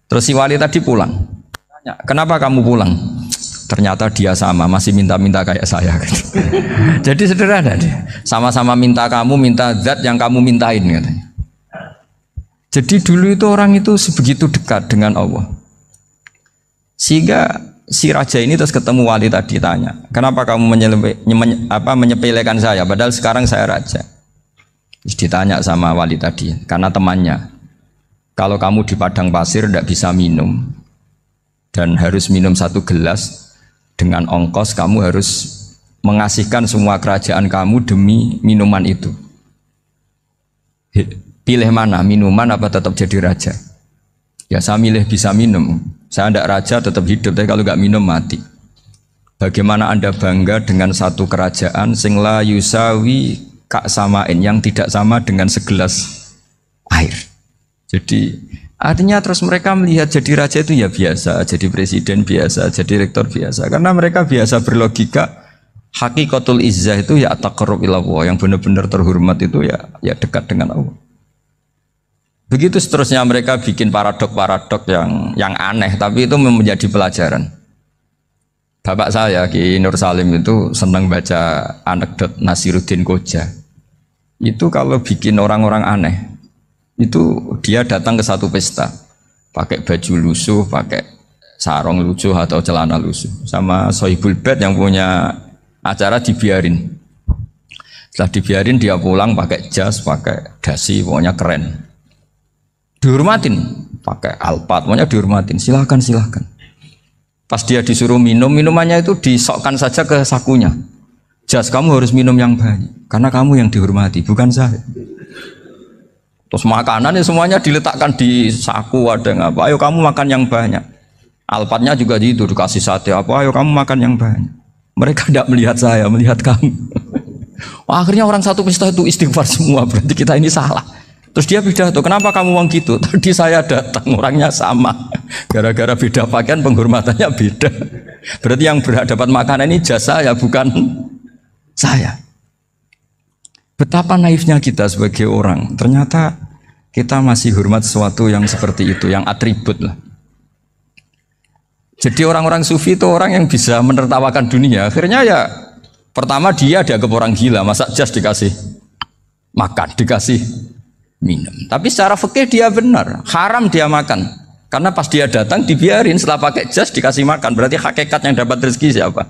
Terus si wali tadi pulang. Tanya, kenapa kamu pulang? Ternyata dia sama, masih minta-minta kayak saya. Jadi sederhana dia. Sama-sama minta kamu, minta zat yang kamu mintain katanya. Jadi dulu itu orang itu sebegitu dekat dengan Allah. Sehingga si raja ini terus ketemu wali tadi tanya, kenapa kamu menyepelekan saya padahal sekarang saya raja? Terus ditanya sama wali tadi, karena temannya, kalau kamu di padang pasir tidak bisa minum dan harus minum 1 gelas, dengan ongkos kamu harus mengasihkan semua kerajaan kamu demi minuman itu. Pilih mana, minuman apa tetap jadi raja? Ya saya milih bisa minum. Saya tidak raja tetap hidup, tapi kalau nggak minum mati. Bagaimana Anda bangga dengan satu kerajaan sing la yusawi kak samain, yang tidak sama dengan segelas air. Jadi artinya terus mereka melihat jadi raja itu ya biasa, jadi presiden biasa, jadi rektor biasa. Karena mereka biasa berlogika, Hakikatul izzah itu ya taqarrub ila Allah, yang benar-benar terhormat itu ya dekat dengan Allah. Begitu seterusnya mereka bikin paradok-paradok yang aneh, tapi itu menjadi pelajaran. Bapak saya Ki Nur Salim itu senang baca anekdot Nasiruddin Koja. Itu kalau bikin orang-orang aneh, itu dia datang ke satu pesta, pakai baju lusuh, pakai sarung lusuh atau celana lusuh, sama Sohibul Bait yang punya acara dibiarin. Setelah dibiarin dia pulang pakai jas, pakai dasi, pokoknya keren. Dihormatin, pakai alpat, pokoknya dihormatin. Silakan. Pas dia disuruh minum, minumannya itu disokkan saja ke sakunya. Jas, kamu harus minum yang banyak, karena kamu yang dihormati, bukan saya. Terus makanannya semuanya diletakkan di saku, ada yang apa? Ayo kamu makan yang banyak. Alpatnya juga gitu, dikasih sate apa? Ayo kamu makan yang banyak. Mereka tidak melihat saya, melihat kamu. Akhirnya orang satu pesta itu istighfar semua, berarti kita ini salah. Terus dia pidato, kenapa kamu uang gitu? Tadi saya datang, orangnya sama. Gara-gara beda pakaian, penghormatannya beda. Berarti yang berhak dapat makanan ini jasa ya, bukan saya. Betapa naifnya kita sebagai orang. Ternyata kita masih hormat sesuatu yang seperti itu, yang atribut lah. Jadi orang-orang sufi itu orang yang bisa menertawakan dunia. Akhirnya ya, pertama dia dianggap orang gila, masa jas dikasih makan, dikasih minum. Tapi secara fikih dia benar, haram dia makan. Karena pas dia datang dibiarin, setelah pakai jas dikasih makan. Berarti hakikat yang dapat rezeki siapa?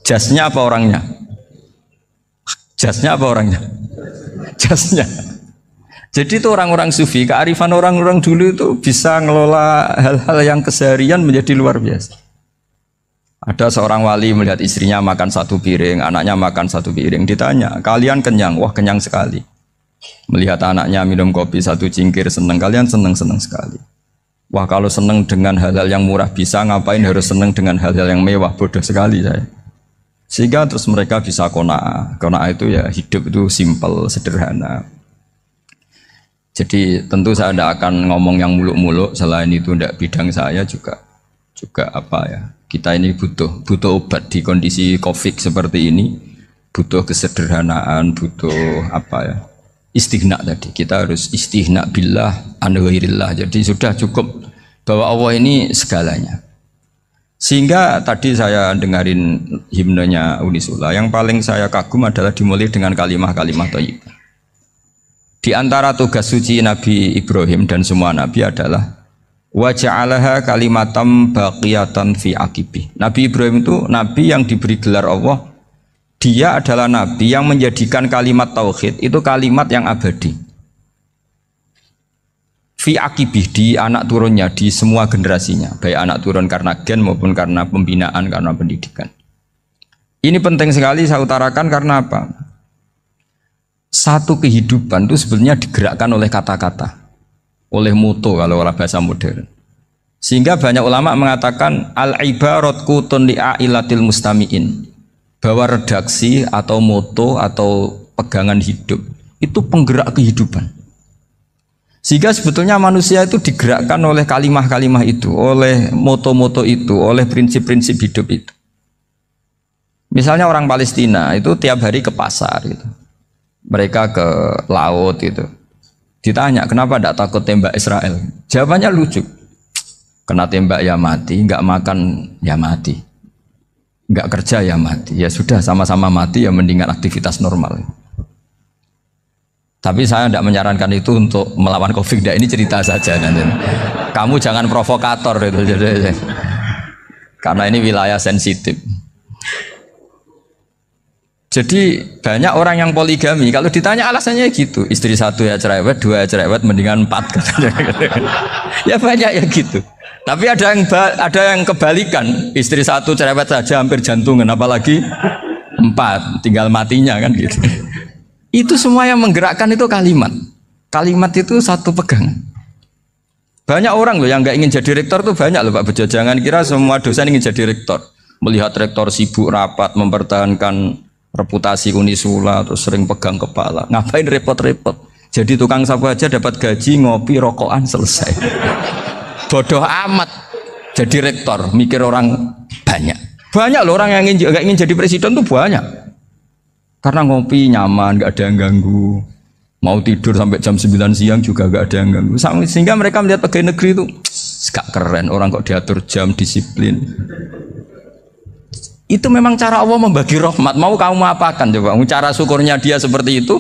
Jasnya apa orangnya? Jasnya apa orangnya? Jasnya. Jadi itu orang-orang sufi, kearifan orang-orang dulu itu bisa ngelola hal-hal yang keseharian menjadi luar biasa. Ada seorang wali melihat istrinya makan satu piring, anaknya makan satu piring. Ditanya, kalian kenyang? Wah, kenyang sekali. Melihat anaknya minum kopi satu cingkir, senang. Kalian senang sekali. Wah, kalau senang dengan hal-hal yang murah bisa, ngapain harus senang dengan hal-hal yang mewah? Bodoh sekali saya. Sehingga terus mereka bisa qanaah. Qanaah itu ya hidup itu simple, sederhana. Jadi tentu saya tidak akan ngomong yang muluk-muluk, selain itu tidak bidang saya juga apa ya. Kita ini butuh obat di kondisi Covid seperti ini, butuh kesederhanaan, butuh apa ya? Istighna tadi. Kita harus istighna billah an ghairillah. Jadi sudah cukup bahwa Allah ini segalanya. Sehingga tadi saya dengarin himnenya Unisula, yang paling saya kagum adalah dimulai dengan kalimat-kalimat thayyibah. Di antara tugas suci Nabi Ibrahim dan semua nabi adalah wa ja'alaha kalimatam baqiyatan fi aqibi. Nabi Ibrahim itu nabi yang diberi gelar Allah. Dia adalah nabi yang menjadikan kalimat tauhid itu kalimat yang abadi. Fi akibih, di anak turunnya, di semua generasinya, baik anak turun karena gen maupun karena pembinaan, karena pendidikan. Ini penting sekali saya utarakan karena apa? Satu kehidupan itu sebenarnya digerakkan oleh kata-kata, oleh moto kalau orang bahasa modern. Sehingga banyak ulama mengatakan al-ibarat kutun li'ailatil mustami'in, bahwa redaksi atau moto atau pegangan hidup itu penggerak kehidupan. Sehingga sebetulnya manusia itu digerakkan oleh kalimah-kalimah itu, oleh moto-moto itu, oleh prinsip-prinsip hidup itu. Misalnya orang Palestina itu tiap hari ke pasar gitu. Mereka ke laut itu. Ditanya, kenapa tidak takut tembak Israel? Jawabannya lucu. Kena tembak ya mati, nggak makan ya mati. Nggak kerja ya mati. Ya sudah, sama-sama mati ya mendingan aktivitas normal. Tapi saya tidak menyarankan itu untuk melawan Covid. Ini cerita saja nanti. Kamu jangan provokator itu. Karena ini wilayah sensitif. Jadi banyak orang yang poligami. Kalau ditanya alasannya gitu, istri satu ya cerewet, dua ya cerewet, mendingan 4 katanya. Ya banyak ya gitu. Tapi ada yang kebalikan, istri satu cerewet saja hampir jantungan, apalagi 4, tinggal matinya kan gitu. Itu semua yang menggerakkan itu kalimat. Kalimat itu satu pegangan. Banyak orang loh yang nggak ingin jadi rektor tuh banyak loh Pak Bejo. Jangan kira semua dosen ingin jadi rektor. Melihat rektor sibuk rapat mempertahankan reputasi Unisula terus sering pegang kepala. Ngapain repot-repot? Jadi tukang sapu aja dapat gaji, ngopi, rokokan, selesai. Bodoh amat jadi rektor, mikir orang banyak. Banyak loh orang yang ingin jadi presiden tuh banyak. Karena ngopi nyaman, nggak ada yang ganggu. Mau tidur sampai jam 9 siang juga nggak ada yang ganggu. Sehingga mereka melihat pegawai negeri itu gak keren, orang kok diatur jam, disiplin. Itu memang cara Allah membagi rahmat. Mau kamu apakan coba? Cara syukurnya dia seperti itu.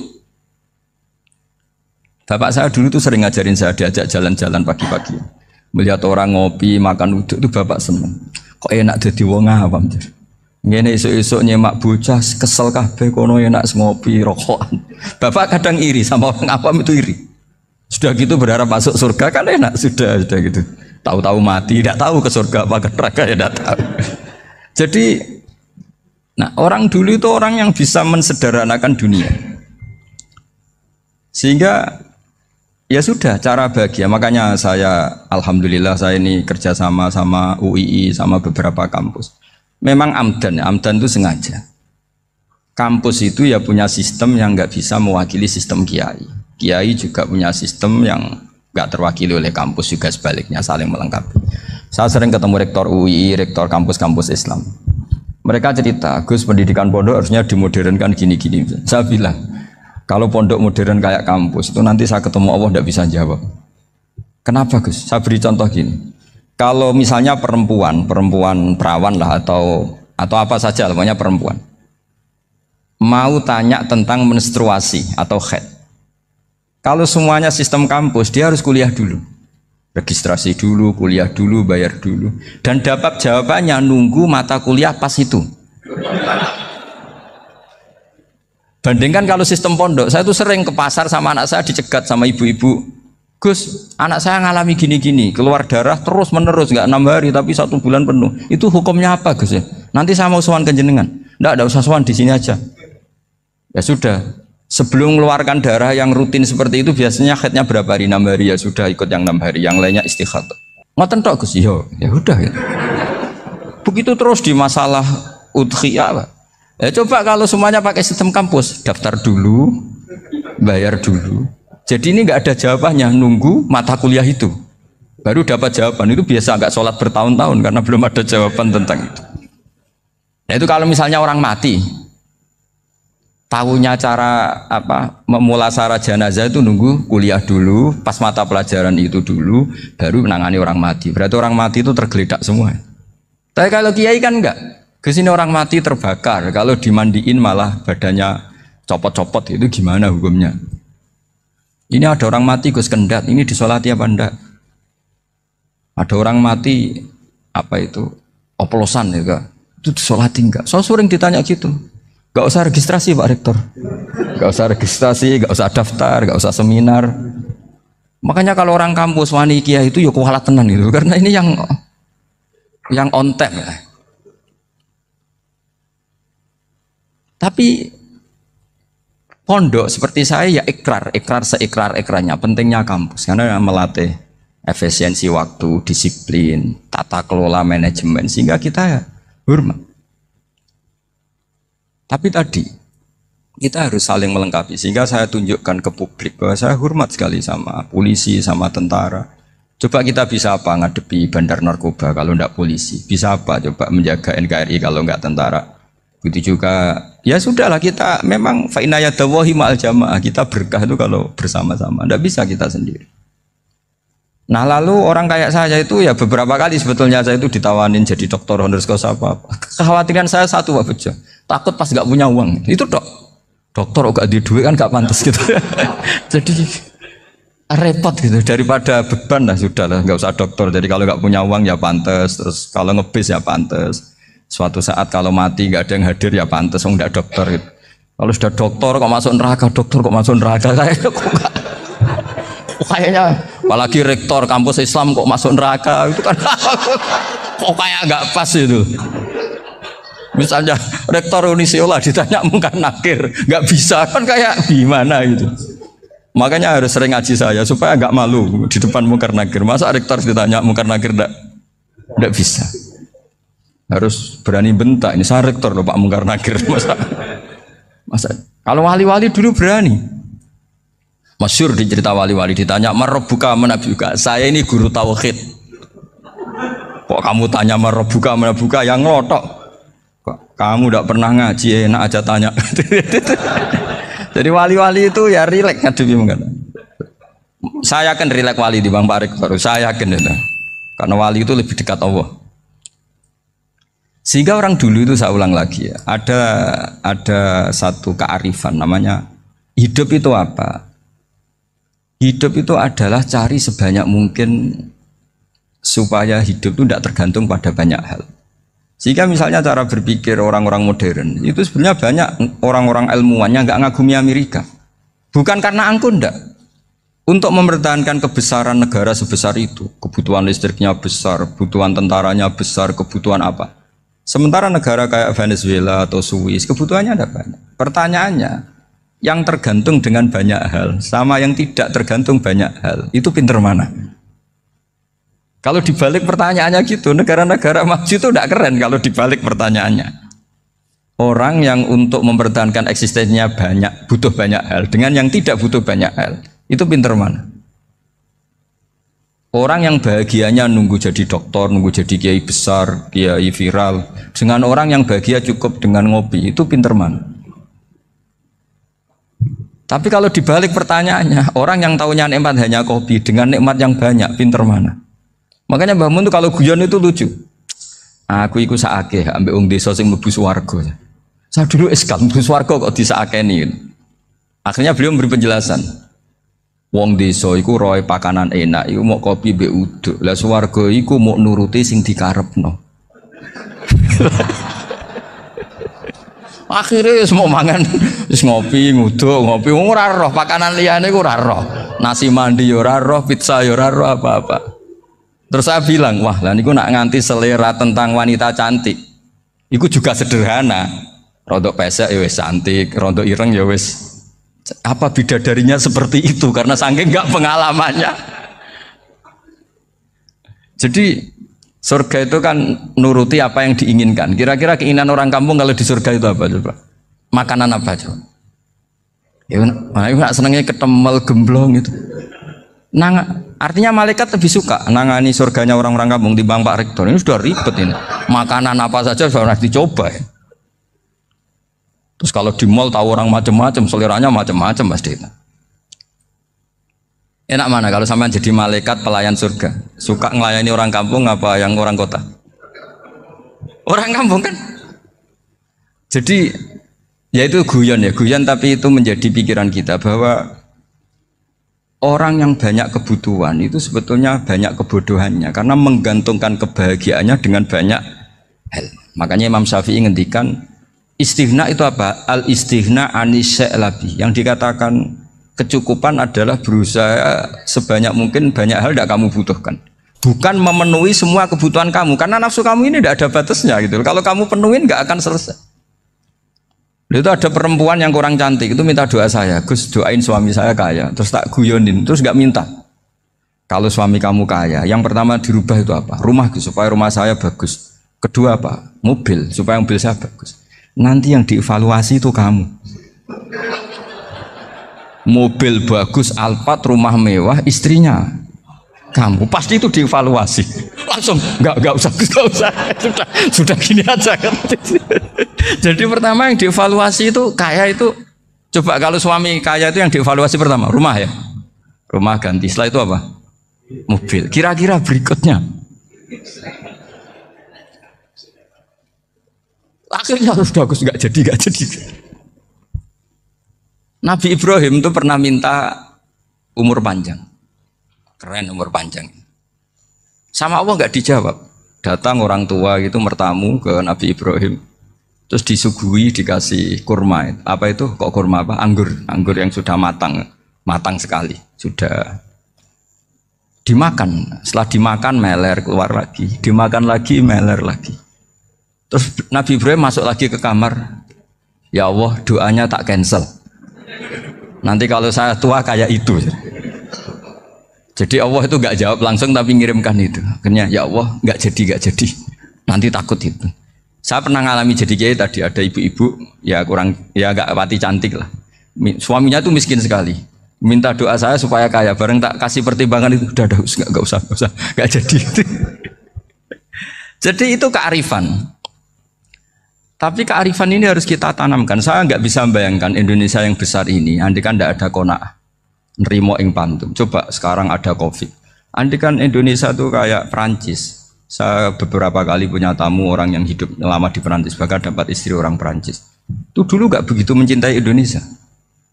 Bapak saya dulu tuh sering ngajarin saya, diajak jalan-jalan pagi-pagi. Melihat orang ngopi, makan uduk itu bapak seneng. Kok enak jadi wong awam. Ngene esuk-esuk nyemak bocah kesel kabeh kono enak ngopi rokokan. Bapak kadang iri sama orang awam itu iri. Sudah gitu berharap masuk surga kan enak sudah gitu. Tahu-tahu mati, tidak tahu ke surga apa ke neraka ya tidak tahu. Jadi nah orang dulu itu orang yang bisa mensederhanakan dunia. Sehingga ya sudah cara bahagia. Makanya saya alhamdulillah saya ini kerjasama sama UII sama beberapa kampus. Memang amdan itu sengaja. Kampus itu ya punya sistem yang nggak bisa mewakili sistem kiai. Kiai juga punya sistem yang nggak terwakili oleh kampus, juga sebaliknya saling melengkapi. Saya sering ketemu rektor UII, rektor kampus-kampus Islam. Mereka cerita, Gus pendidikan pondok harusnya dimodernkan gini-gini. Saya bilang, kalau pondok modern kayak kampus itu nanti saya ketemu Allah nggak bisa jawab. Kenapa Gus? Saya beri contoh gini. Kalau misalnya perempuan perawan lah atau apa saja, namanya perempuan, mau tanya tentang menstruasi atau haid. Kalau semuanya sistem kampus, dia harus kuliah dulu, registrasi dulu, kuliah dulu, bayar dulu, dan dapat jawabannya nunggu mata kuliah pas itu. Bandingkan kalau sistem pondok, saya tuh sering ke pasar sama anak saya dicegat sama ibu-ibu. Gus, anak saya ngalami gini-gini, keluar darah terus menerus, nggak 6 hari tapi 1 bulan penuh. Itu hukumnya apa Gus ya? Nanti saya mau sowan ke jenengan. Nggak usah sowan, di sini aja. Ya sudah, sebelum mengeluarkan darah yang rutin seperti itu biasanya haidnya berapa hari? 6 hari, ya sudah ikut yang 6 hari, yang lainnya istighatsah. Ngoten tok Gus, ya udah ya. Begitu terus di masalah udhiyah. Ya coba kalau semuanya pakai sistem kampus, daftar dulu, bayar dulu. Jadi ini nggak ada jawabannya, nunggu mata kuliah itu baru dapat jawaban. Itu biasa nggak sholat bertahun-tahun karena belum ada jawaban tentang itu. Nah itu kalau misalnya orang mati, tahunya cara apa memulasara jenazah itu nunggu kuliah dulu, pas mata pelajaran itu dulu, baru menangani orang mati. Berarti orang mati itu tergeledak semua. Tapi kalau kiai kan enggak. Kesini orang mati terbakar, kalau dimandiin malah badannya copot-copot, itu gimana hukumnya? Ini ada orang mati Gus Kendat, ini disolati apa enggak? Ada orang mati apa itu oplosan ya, itu disolati enggak? So sering ditanya gitu. Gak usah registrasi Pak Rektor, gak usah registrasi, gak usah daftar, gak usah seminar. Makanya kalau orang kampus wani kiai itu ya kualat tenan gitu, karena ini yang on time ya. Tapi pondok seperti saya ya ikrar seikrar-ikrarnya. Pentingnya kampus karena melatih efisiensi waktu, disiplin, tata kelola manajemen sehingga kita ya hormat. Tapi tadi kita harus saling melengkapi sehingga saya tunjukkan ke publik bahwa saya hormat sekali sama polisi, sama tentara. Coba kita bisa apa ngadepi bandar narkoba kalau enggak polisi? Bisa apa coba menjaga NKRI kalau enggak tentara? Begitu juga ya sudahlah, kita memang fa inna yadallahi ma'al jamaah, kita berkah itu kalau bersama-sama, tidak bisa kita sendiri. Nah lalu orang kayak saya itu ya beberapa kali sebetulnya saya itu ditawanin jadi doktor honoris causa apa. Kekhawatiran saya satu Pak Bejo, takut pas nggak punya uang itu dokter gak di duit kan gak pantas gitu. Jadi repot gitu, daripada beban lah sudahlah nggak usah dokter. Jadi kalau nggak punya uang ya pantas, terus kalau ngebis ya pantas. Suatu saat kalau mati nggak ada yang hadir ya pantas, nggak dokter gitu. Kalau sudah dokter kok masuk neraka, dokter kok masuk neraka, kayaknya apalagi rektor kampus Islam kok masuk neraka itu kan kok kayak nggak pas itu. Misalnya rektor Unisiola ditanya mungkar nakir nggak bisa kan kayak gimana gitu. Makanya harus sering ngaji saya supaya nggak malu di depan mungkar nakir. Masa rektor ditanya mungkar nakir nggak bisa. Harus berani bentak, ini saya rektor loh Pak Mungkar Nakir. Masa kalau wali-wali dulu berani. Masyhur di cerita wali-wali ditanya marabbuka manabuka, saya ini guru tauhid. Kok kamu tanya marabbuka manabuka yang ngelotok? Kamu tidak pernah ngaji, enak aja tanya. Jadi wali-wali itu ya rileks ngadepi mungkin. Saya yakin rileks wali di Bang Parik baru. Saya yakin itu. Karena wali itu lebih dekat Allah. Sehingga orang dulu itu saya ulang lagi ya. Ada satu kearifan namanya hidup itu apa? Hidup itu adalah cari sebanyak mungkin supaya hidup itu tidak tergantung pada banyak hal. Sehingga misalnya cara berpikir orang-orang modern itu sebenarnya banyak orang-orang ilmuwannya nggak ngagumi Amerika. Bukan karena angkuh ndak. Untuk mempertahankan kebesaran negara sebesar itu, kebutuhan listriknya besar, kebutuhan tentaranya besar, kebutuhan apa? Sementara negara kayak Venezuela atau Swiss kebutuhannya ada banyak. Pertanyaannya, yang tergantung dengan banyak hal sama yang tidak tergantung banyak hal itu pinter mana? Kalau dibalik pertanyaannya gitu, negara-negara maju itu tidak keren kalau dibalik pertanyaannya. Orang yang untuk mempertahankan eksistensinya banyak, butuh banyak hal dengan yang tidak butuh banyak hal itu pinter mana? Orang yang bahagianya nunggu jadi dokter, nunggu jadi kiai besar, kiai viral, dengan orang yang bahagia cukup dengan ngopi itu pinter mana? Tapi kalau dibalik pertanyaannya, orang yang tahunya nikmat hanya kopi dengan nikmat yang banyak, pinter mana? Makanya Mbah Mun tuh kalau guyon itu lucu. Aku iku sakake ambek wong desa sing mlebu swarga. Saya dulu eskal mlebu swarga kok disakeni. Akhirnya beliau memberi penjelasan. Wong desa iku roe pakanan enak, iku mau kopi mbek uduk. Lah swarga iku mau nuruti sing dikarepno. Akhirnya semua mangan wis ngopi nguduk ngopi ora roh pakanan liyane ku ora roh. Nasi mandi yo ora roh, pizza yo ora roh apa-apa. Terus saya bilang, wah lah niku nak nganti selera tentang wanita cantik. Iku juga sederhana. Rodok pesek ya wis cantik, rodok ireng ya wis. Apa bidadarinya seperti itu karena saking enggak pengalamannya. Jadi surga itu kan nuruti apa yang diinginkan. Kira-kira keinginan orang kampung kalau di surga itu apa coba? Makanan apa coba? Ya, nak senengnya ketemel gemblong itu. Artinya malaikat lebih suka nangani surganya orang-orang kampung di Bang Pak Rektor. Ini sudah ribet ini. Makanan apa saja sudah dicoba ya. Terus kalau di mall tahu orang macam-macam, seleranya macam-macam pasti itu. Enak mana kalau sampean jadi malaikat pelayan surga? Suka ngelayani orang kampung apa yang orang kota? Orang kampung kan? Jadi ya itu guyon ya, guyon tapi itu menjadi pikiran kita bahwa orang yang banyak kebutuhan itu sebetulnya banyak kebodohannya karena menggantungkan kebahagiaannya dengan banyak hal. Makanya Imam Syafi'i ngendikan istighna itu apa? Al istighna anisya'i. Yang dikatakan kecukupan adalah berusaha sebanyak mungkin banyak hal tidak kamu butuhkan. Bukan memenuhi semua kebutuhan kamu karena nafsu kamu ini tidak ada batasnya gitu. Kalau kamu penuhin nggak akan selesai. Itu ada perempuan yang kurang cantik itu minta doa saya, Gus doain suami saya kaya, terus tak guyonin, terus nggak minta. Kalau suami kamu kaya, yang pertama dirubah itu apa? Rumah Gus, supaya rumah saya bagus. Kedua apa? Mobil, supaya mobil saya bagus. Nanti yang dievaluasi itu kamu. Mobil bagus, Alphard, rumah mewah, istrinya kamu pasti itu dievaluasi. Langsung nggak usah, sudah gini aja kan. Jadi pertama yang dievaluasi itu kaya itu, coba kalau suami kaya itu yang dievaluasi pertama rumah ya, rumah ganti. Setelah itu apa? Mobil. Kira-kira berikutnya akhirnya harus bagus, nggak jadi. Nabi Ibrahim itu pernah minta umur panjang, keren umur panjang. Sama Allah nggak dijawab. Datang orang tua gitu mertamu ke Nabi Ibrahim. Terus disuguhi dikasih kurma. Apa itu? Kok kurma apa? Anggur yang sudah matang sekali. Sudah dimakan. Setelah dimakan meler keluar lagi. Dimakan lagi meler lagi. Terus Nabi Ibrahim masuk lagi ke kamar. Ya Allah, doanya tak cancel. Nanti kalau saya tua kayak itu. Jadi Allah itu nggak jawab langsung tapi ngirimkan itu. Akhirnya ya Allah nggak jadi. Nanti takut itu. Saya pernah ngalami jadi kiai tadi, ada ibu-ibu ya kurang ya agak pati cantik lah. Suaminya tuh miskin sekali. Minta doa saya supaya kaya. Bareng tak kasih pertimbangan itu udah nggak usah nggak jadi. Jadi itu kearifan. Tapi kearifan ini harus kita tanamkan. Saya nggak bisa membayangkan Indonesia yang besar ini, andai kan tidak ada qanaah, nerimo ing pantum. Coba sekarang ada Covid. Andai kan Indonesia tuh kayak Perancis. Saya beberapa kali punya tamu orang yang hidup lama di Perancis, bahkan dapat istri orang Perancis. Itu dulu nggak begitu mencintai Indonesia.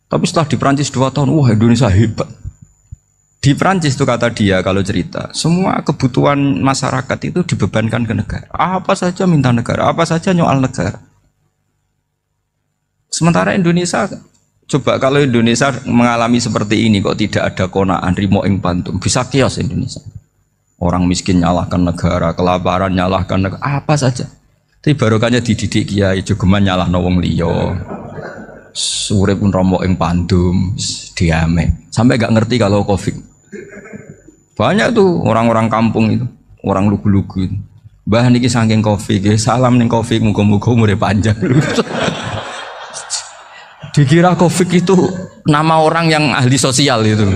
Tapi setelah di Perancis 2 tahun, wah Indonesia hebat. Di Perancis itu kata dia kalau cerita, semua kebutuhan masyarakat itu dibebankan ke negara. Apa saja minta negara, apa saja nyoal negara. Sementara Indonesia, coba kalau Indonesia mengalami seperti ini kok tidak ada qanaah rimo ing pantum, bisa kios Indonesia. Orang miskin nyalahkan negara, kelaparan nyalahkan negara, apa saja. Tapi barokahnya dididik kiai jogeman nyalahno wong liya. Urip pun romo ing pandum, diame. Sampai gak ngerti kalau Covid. Banyak tuh orang-orang kampung itu, orang lugu-lugu itu. Mbah niki saking Covid, salam ning Covid, muga-muga umure panjang. Dikira Covid itu nama orang yang ahli sosial itu.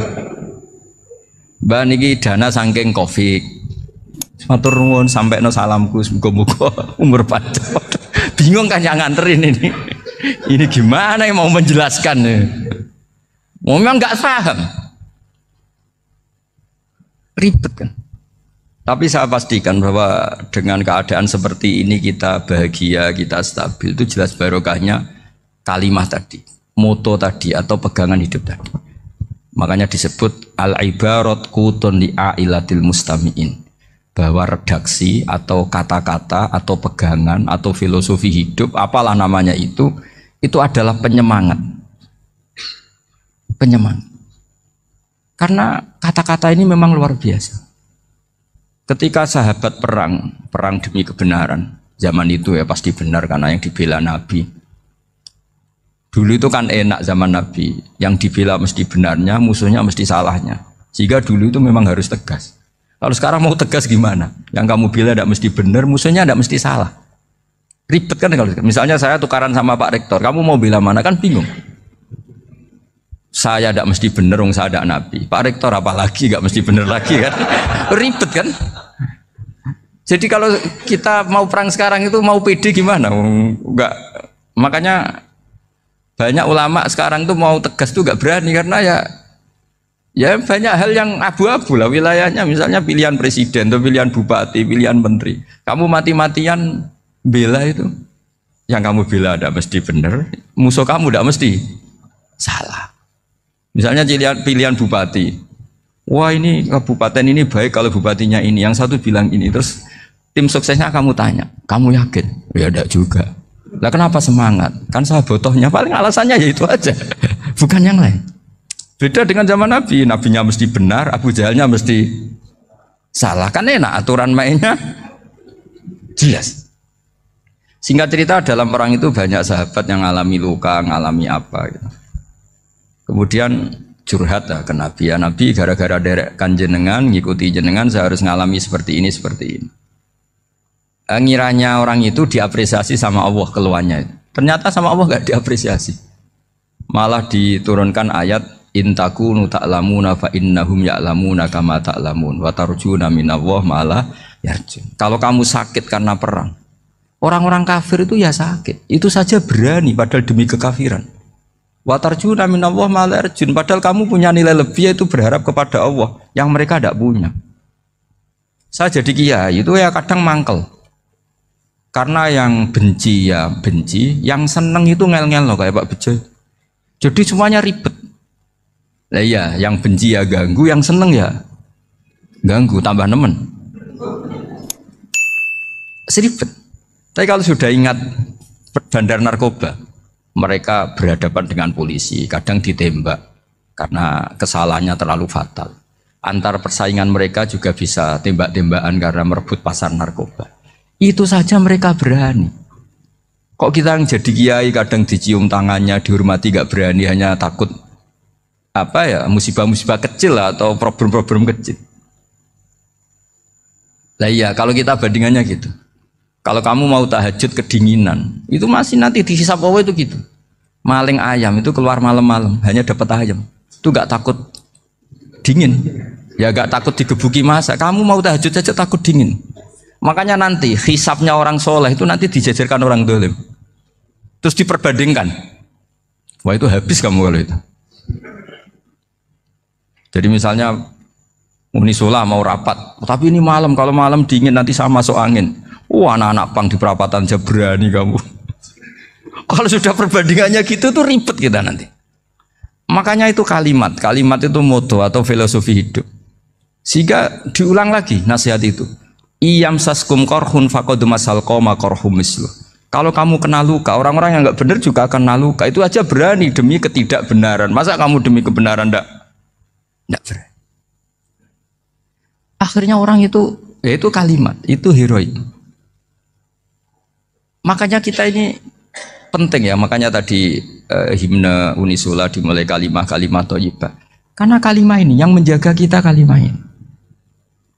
Mbah niki dana saking Covid. Matur nuwun sampekno salamku, muga-muga umur panjang. Bingung kan yang nganterin ini. Ini gimana yang mau menjelaskan? Memang nggak paham. Ribet kan. Tapi saya pastikan bahwa dengan keadaan seperti ini kita bahagia, kita stabil, itu jelas barokahnya kalimat tadi, moto tadi atau pegangan hidup tadi. Makanya disebut al-ibarat qutun li'ailatil mustami'in, bahwa redaksi atau kata-kata atau pegangan atau filosofi hidup, apalah namanya itu adalah penyemangat. Penyemangat. Karena kata-kata ini memang luar biasa. Ketika sahabat perang demi kebenaran, zaman itu ya pasti benar karena yang dibela Nabi. Dulu itu kan enak zaman Nabi, yang dibela mesti benarnya, musuhnya mesti salahnya. Sehingga dulu itu memang harus tegas. Kalau sekarang mau tegas gimana? Yang kamu bela tidak mesti benar, musuhnya tidak mesti salah. Ribet kan kalau misalnya saya tukaran sama Pak Rektor, kamu mau bela mana kan bingung. Saya tidak mesti benar, saya tidak Nabi. Pak Rektor apalagi tidak mesti benar lagi kan? Ribet kan? Jadi kalau kita mau perang sekarang itu mau pede gimana? Enggak. Makanya banyak ulama sekarang tuh mau tegas tuh enggak berani karena ya banyak hal yang abu-abu lah wilayahnya. Misalnya pilihan presiden atau pilihan bupati, pilihan menteri. Kamu mati-matian bela itu, yang kamu bela tidak mesti benar, musuh kamu tidak mesti salah. Misalnya pilihan bupati, wah ini kabupaten ini baik kalau bupatinya ini, yang satu bilang ini, terus tim suksesnya kamu tanya, kamu yakin? Ya tidak juga. Lah kenapa semangat? Kan saya botohnya, paling alasannya ya itu aja, bukan yang lain. Beda dengan zaman Nabi, nabinya mesti benar, Abu Jahalnya mesti salah, kan enak aturan mainnya jelas. Singkat cerita dalam perang itu banyak sahabat yang ngalami luka, ngalami apa gitu. Kemudian curhat ke Nabi, ya Nabi gara-gara derek kan jenengan, ngikuti jenengan saya harus ngalami seperti ini. Ngiranya orang itu diapresiasi sama Allah keluarnya. Ternyata sama Allah gak diapresiasi. Malah diturunkan ayat intakunu ta'lamuna fa innahum ya'lamuna kama ta'lamun wa tarjuna minallah malah yarjun. Kalau kamu sakit karena perang, orang-orang kafir itu ya sakit. Itu saja berani padahal demi kekafiran. Wa tarjuna minallah malah yarjun. Padahal kamu punya nilai lebih yaitu berharap kepada Allah yang mereka tidak punya. Saya jadi kiai itu ya kadang mangkel. Karena yang benci ya benci, yang seneng itu ngel-ngel loh kayak Pak Bejo. Jadi semuanya ribet. Lah iya, yang benci ya ganggu, yang seneng ya ganggu, tambah nemen. Seribet. Tapi kalau sudah ingat bandar narkoba, mereka berhadapan dengan polisi, kadang ditembak karena kesalahannya terlalu fatal. Antar persaingan mereka juga bisa tembak-tembakan karena merebut pasar narkoba. Itu saja mereka berani. Kok kita yang jadi kiai kadang dicium tangannya, dihormati gak berani, hanya takut apa ya, musibah-musibah kecil lah, atau problem-problem kecil. Lah iya, kalau kita bandingannya gitu. Kalau kamu mau tahajud kedinginan, itu masih nanti dihisab Allah itu gitu. Maling ayam itu keluar malam-malam, hanya dapat ayam. Itu gak takut dingin. Ya gak takut digebuki masa. Kamu mau tahajud saja takut dingin. Makanya nanti hisabnya orang soleh itu nanti dijajarkan orang dolim. terus diperbandingkan. Wah itu habis kamu kalau itu. Jadi misalnya Unisula mau rapat, tapi ini malam, kalau malam dingin nanti sama masuk angin. Wah anak-anak pang di perapatan aja berani kamu. Kalau sudah perbandingannya gitu tuh ribet kita nanti. Makanya itu kalimat itu moto atau filosofi hidup. Sehingga diulang lagi nasihat itu. Iyam saskum korhun fakodu masal koma korhum mislu. Kalau kamu kena luka, orang-orang yang nggak benar juga akan kena luka. Itu aja berani demi ketidakbenaran. Masa kamu demi kebenaran nggak berani? Akhirnya orang itu, ya itu kalimat, itu heroik. Makanya kita ini penting ya, makanya tadi himne Unisula dimulai kalimat thayyibah. Karena kalimat ini yang menjaga kita kalimat ini.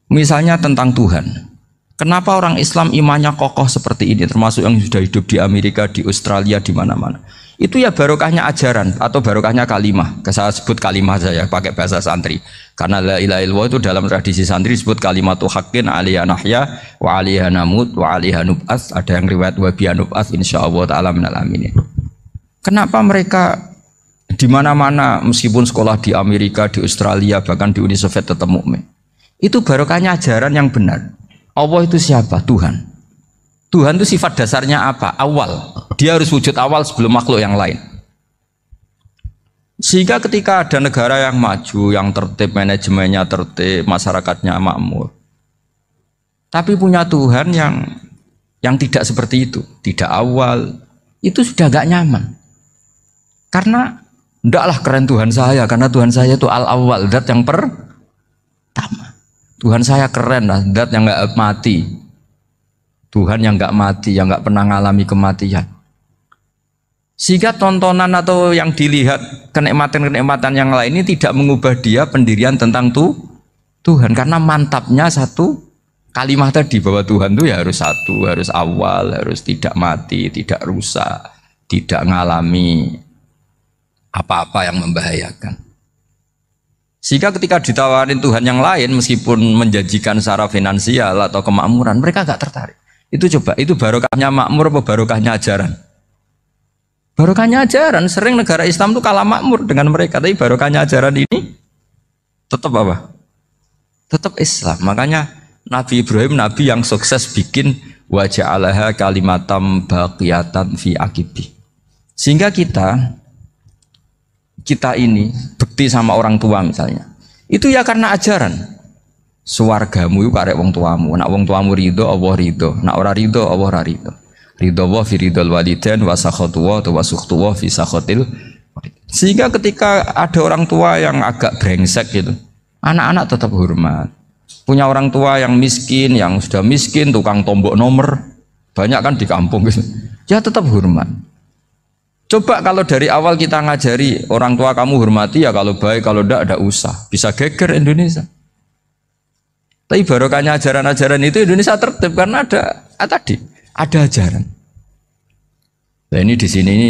Misalnya tentang Tuhan. Kenapa orang Islam imannya kokoh seperti ini, termasuk yang sudah hidup di Amerika, di Australia, di mana-mana. Itu ya barokahnya ajaran atau barokahnya kalimah. Saya sebut kalimah saja pakai bahasa santri. Karena la ilaha illallah itu dalam tradisi santri disebut kalimatu haqqin alaiha nahya wa alaiha namut wa alaiha nub'ats. Ada yang riwayat wa biha nub'ats insyaallah taala minal aminin. Kenapa mereka di mana-mana meskipun sekolah di Amerika, di Australia, bahkan di Uni Soviet tetap mukmin? Itu barokahnya ajaran yang benar. Allah itu siapa? Tuhan. Tuhan itu sifat dasarnya apa? Awal. Dia harus wujud awal sebelum makhluk yang lain. Sehingga ketika ada negara yang maju, yang tertib, manajemennya tertib, masyarakatnya makmur, tapi punya Tuhan yang tidak seperti itu, tidak awal, itu sudah gak nyaman. Karena ndaklah keren Tuhan saya, karena Tuhan saya itu al-awwal, zat yang pertama. Tuhan saya keren lah, zat yang gak mati. Tuhan yang gak mati, yang gak pernah ngalami kematian. Sehingga tontonan atau yang dilihat kenikmatan-kenikmatan yang lain ini tidak mengubah dia pendirian tentang Tuhan. Karena mantapnya satu kalimat tadi bahwa Tuhan itu ya harus satu, harus awal, harus tidak mati, tidak rusak, tidak ngalami apa-apa yang membahayakan. Sehingga ketika ditawarin Tuhan yang lain meskipun menjanjikan secara finansial atau kemakmuran, mereka gak tertarik. Itu coba, itu barokahnya makmur apa barokahnya ajaran? Barokahnya ajaran. Sering negara Islam itu kalah makmur dengan mereka, tapi barokahnya ajaran ini tetap apa? Tetap Islam. Makanya Nabi Ibrahim, Nabi yang sukses bikin wa ja'alaha kalimatam baqiyatan fi aqibi. Sehingga kita ini bekti sama orang tua misalnya, itu ya karena ajaran. Suwargamu itu karek wong tuamu. Nak wong tuamu ridho, Allah ridho. Nak ora ridho, Allah ora ridho. Ridho wa fi ridhol walidain wa sakhatu wa sukhtu wa fi sakhatil. Sehingga ketika ada orang tua yang agak brengsek gitu, anak-anak tetap hormat. Punya orang tua yang miskin, yang sudah miskin, tukang tombok nomor, banyak kan di kampung gitu. Ya tetap hormat. Coba kalau dari awal kita ngajari orang tua kamu hormati ya, kalau baik, kalau tidak usah. Bisa geger Indonesia. Tapi barokahnya ajaran-ajaran itu Indonesia tertib karena ada ajaran. Nah ini di sini ini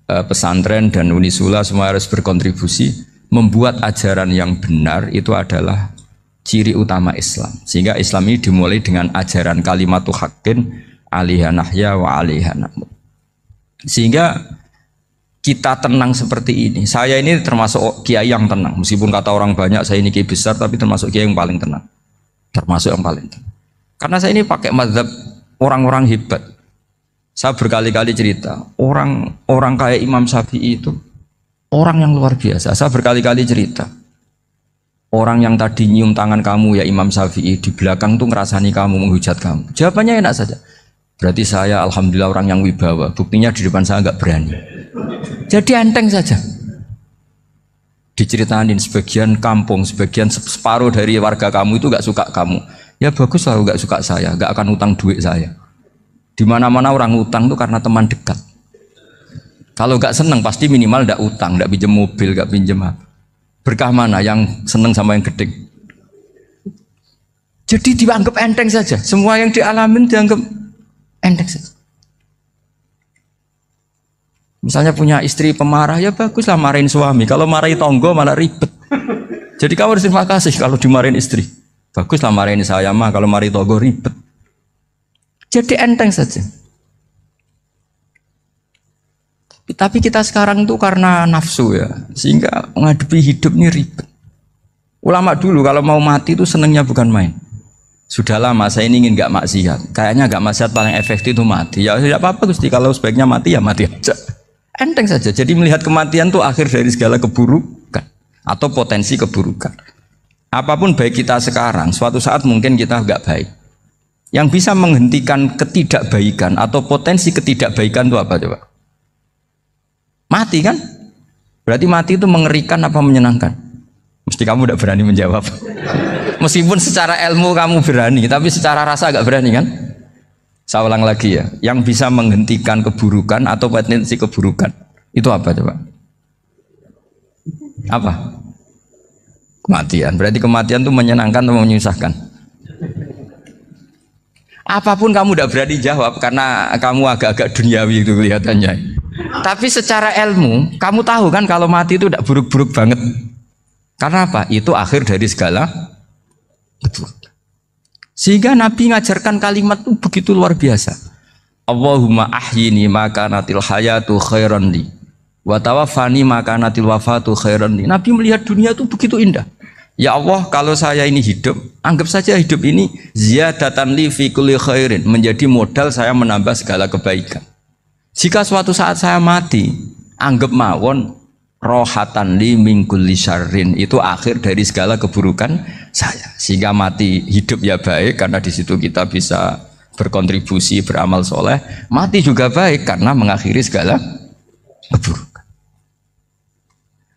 pesantren dan Unisula semua harus berkontribusi membuat ajaran yang benar itu adalah ciri utama Islam. Sehingga Islam ini dimulai dengan ajaran kalimatu haqqin alaiha nahya wa alaiha namut. Sehingga kita tenang seperti ini. Saya ini termasuk kiai yang tenang. Meskipun kata orang banyak saya ini kiai besar, tapi termasuk kiai yang paling tenang. Termasuk yang paling tenang. Karena saya ini pakai mazhab orang-orang hebat. Saya berkali-kali cerita, orang kayak Imam Syafi'i itu orang yang luar biasa. Saya berkali-kali cerita, orang yang tadi nyium tangan kamu ya Imam Syafi'i, di belakang tuh ngerasani kamu, menghujat kamu. Jawabannya enak saja. Berarti saya alhamdulillah orang yang wibawa. Buktinya di depan saya nggak berani. Jadi enteng saja. Diceritain sebagian kampung, sebagian separuh dari warga kamu itu nggak suka kamu. Ya bagus lah nggak suka saya, nggak akan utang duit saya. Di mana-mana orang utang tuh karena teman dekat. Kalau nggak seneng pasti minimal nggak utang, nggak pinjam mobil, nggak pinjam apa. Berkah mana yang seneng sama yang gede? Jadi dianggap enteng saja. Semua yang dialamin dianggap enteng saja. Misalnya punya istri pemarah, ya baguslah marahin suami. Kalau marahin tonggo malah ribet. Jadi kamu harus terima kasih kalau dimarahin istri. Baguslah marahin saya mah, kalau marahin tonggo ribet. Jadi enteng saja. Tapi kita sekarang tuh karena nafsu ya, sehingga menghadapi hidup ini ribet. Ulama dulu kalau mau mati itu senengnya bukan main. Sudah lama saya ini ingin nggak maksiat. Kayaknya nggak maksiat paling efektif itu mati. Ya tidak apa-apa Gusti, kalau sebaiknya mati ya mati aja. Enteng saja. Jadi melihat kematian itu akhir dari segala keburukan atau potensi keburukan. Apapun baik kita sekarang, suatu saat mungkin kita nggak baik. Yang bisa menghentikan ketidakbaikan atau potensi ketidakbaikan itu apa coba? Mati kan? Berarti mati itu mengerikan apa menyenangkan? Mesti kamu tidak berani menjawab. Meskipun secara ilmu kamu berani, tapi secara rasa agak berani kan? Saya ulang lagi ya, yang bisa menghentikan keburukan atau potensi keburukan itu apa coba? Apa? Kematian. Berarti kematian itu menyenangkan atau menyusahkan? Apapun kamu tidak berani jawab karena kamu agak-agak duniawi itu kelihatannya. Tapi secara ilmu, kamu tahu kan kalau mati itu tidak buruk-buruk banget. Karena apa? Itu akhir dari segala keburukan. Sehingga Nabi ngajarkan kalimat itu begitu luar biasa. Allahumma ahyini maka natil hayatu khairan li wa tawaffani maka natil wafatu khairan li. Nabi melihat dunia itu begitu indah. Ya Allah, kalau saya ini hidup, anggap saja hidup ini ziyadatan li fi kulli khairin, menjadi modal saya menambah segala kebaikan. Jika suatu saat saya mati, anggap mawon rohatan li min kulli syarrin, itu akhir dari segala keburukan saya. Sehingga mati hidup ya baik karena di situ kita bisa berkontribusi beramal soleh. Mati juga baik karena mengakhiri segala keburukan.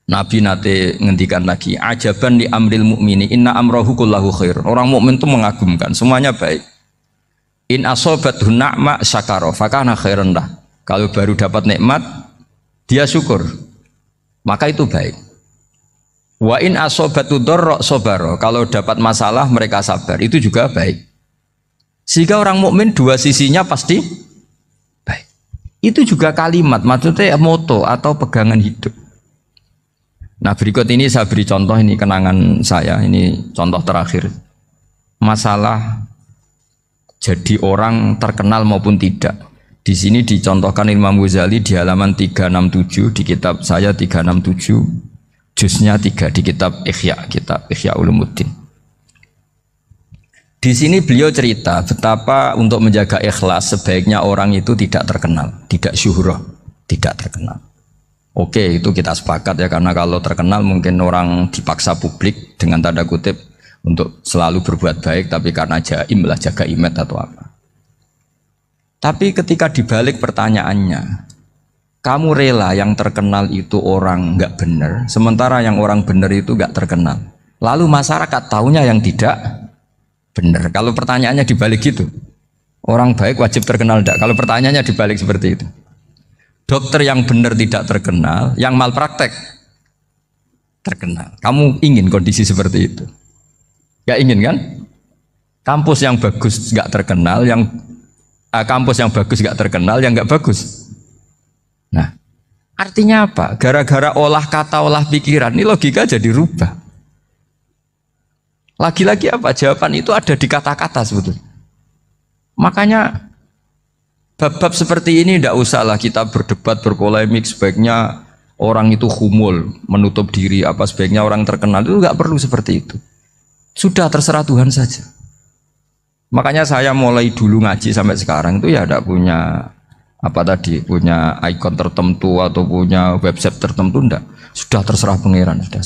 Nabi nate ngendikan lagi, ajaban li amril mu'mini inna amrahu kullahu khair. Orang mukmin itu mengagumkan, semuanya baik. In asobathu na'ma syakara fakana khairan lah. Kalau baru dapat nikmat, dia syukur, maka itu baik. Wa in asobatu dharra sabara. Kalau dapat masalah mereka sabar, itu juga baik. Sehingga orang mukmin dua sisinya pasti baik. Itu juga kalimat, maksudnya moto atau pegangan hidup. Nah berikut ini saya beri contoh, ini kenangan saya, ini contoh terakhir. Masalah jadi orang terkenal maupun tidak. Di sini dicontohkan Imam Ghazali di halaman 367 di kitab saya 367 juznya 3 di kitab Ihya Ulumuddin. Di sini beliau cerita betapa untuk menjaga ikhlas sebaiknya orang itu tidak terkenal, tidak syuhrah, tidak terkenal. Oke, itu kita sepakat ya, karena kalau terkenal mungkin orang dipaksa publik dengan tanda kutip untuk selalu berbuat baik, tapi karena jaim lah, jaga image atau apa. Tapi ketika dibalik pertanyaannya, kamu rela yang terkenal itu orang nggak benar, sementara yang orang benar itu nggak terkenal. Lalu masyarakat tahunya yang tidak benar. Kalau pertanyaannya dibalik gitu, orang baik wajib terkenal enggak? Kalau pertanyaannya dibalik seperti itu. Dokter yang benar tidak terkenal, yang malpraktek terkenal. Kamu ingin kondisi seperti itu? Gak ingin kan? Kampus yang bagus gak terkenal, kampus yang bagus gak terkenal, yang gak bagus. Nah, artinya apa? Gara-gara olah kata, olah pikiran, ini logika jadi rubah. Lagi-lagi apa? Jawaban itu ada di kata-kata sebetulnya. Makanya bab-bab seperti ini tidak usahlah kita berdebat, berpolemik. Sebaiknya orang itu humul, menutup diri, apa sebaiknya orang terkenal, itu nggak perlu seperti itu. Sudah terserah Tuhan saja. Makanya saya mulai dulu ngaji sampai sekarang itu ya tidak punya punya ikon tertentu atau punya website tertentu, enggak. Sudah terserah pangeran. Sudah,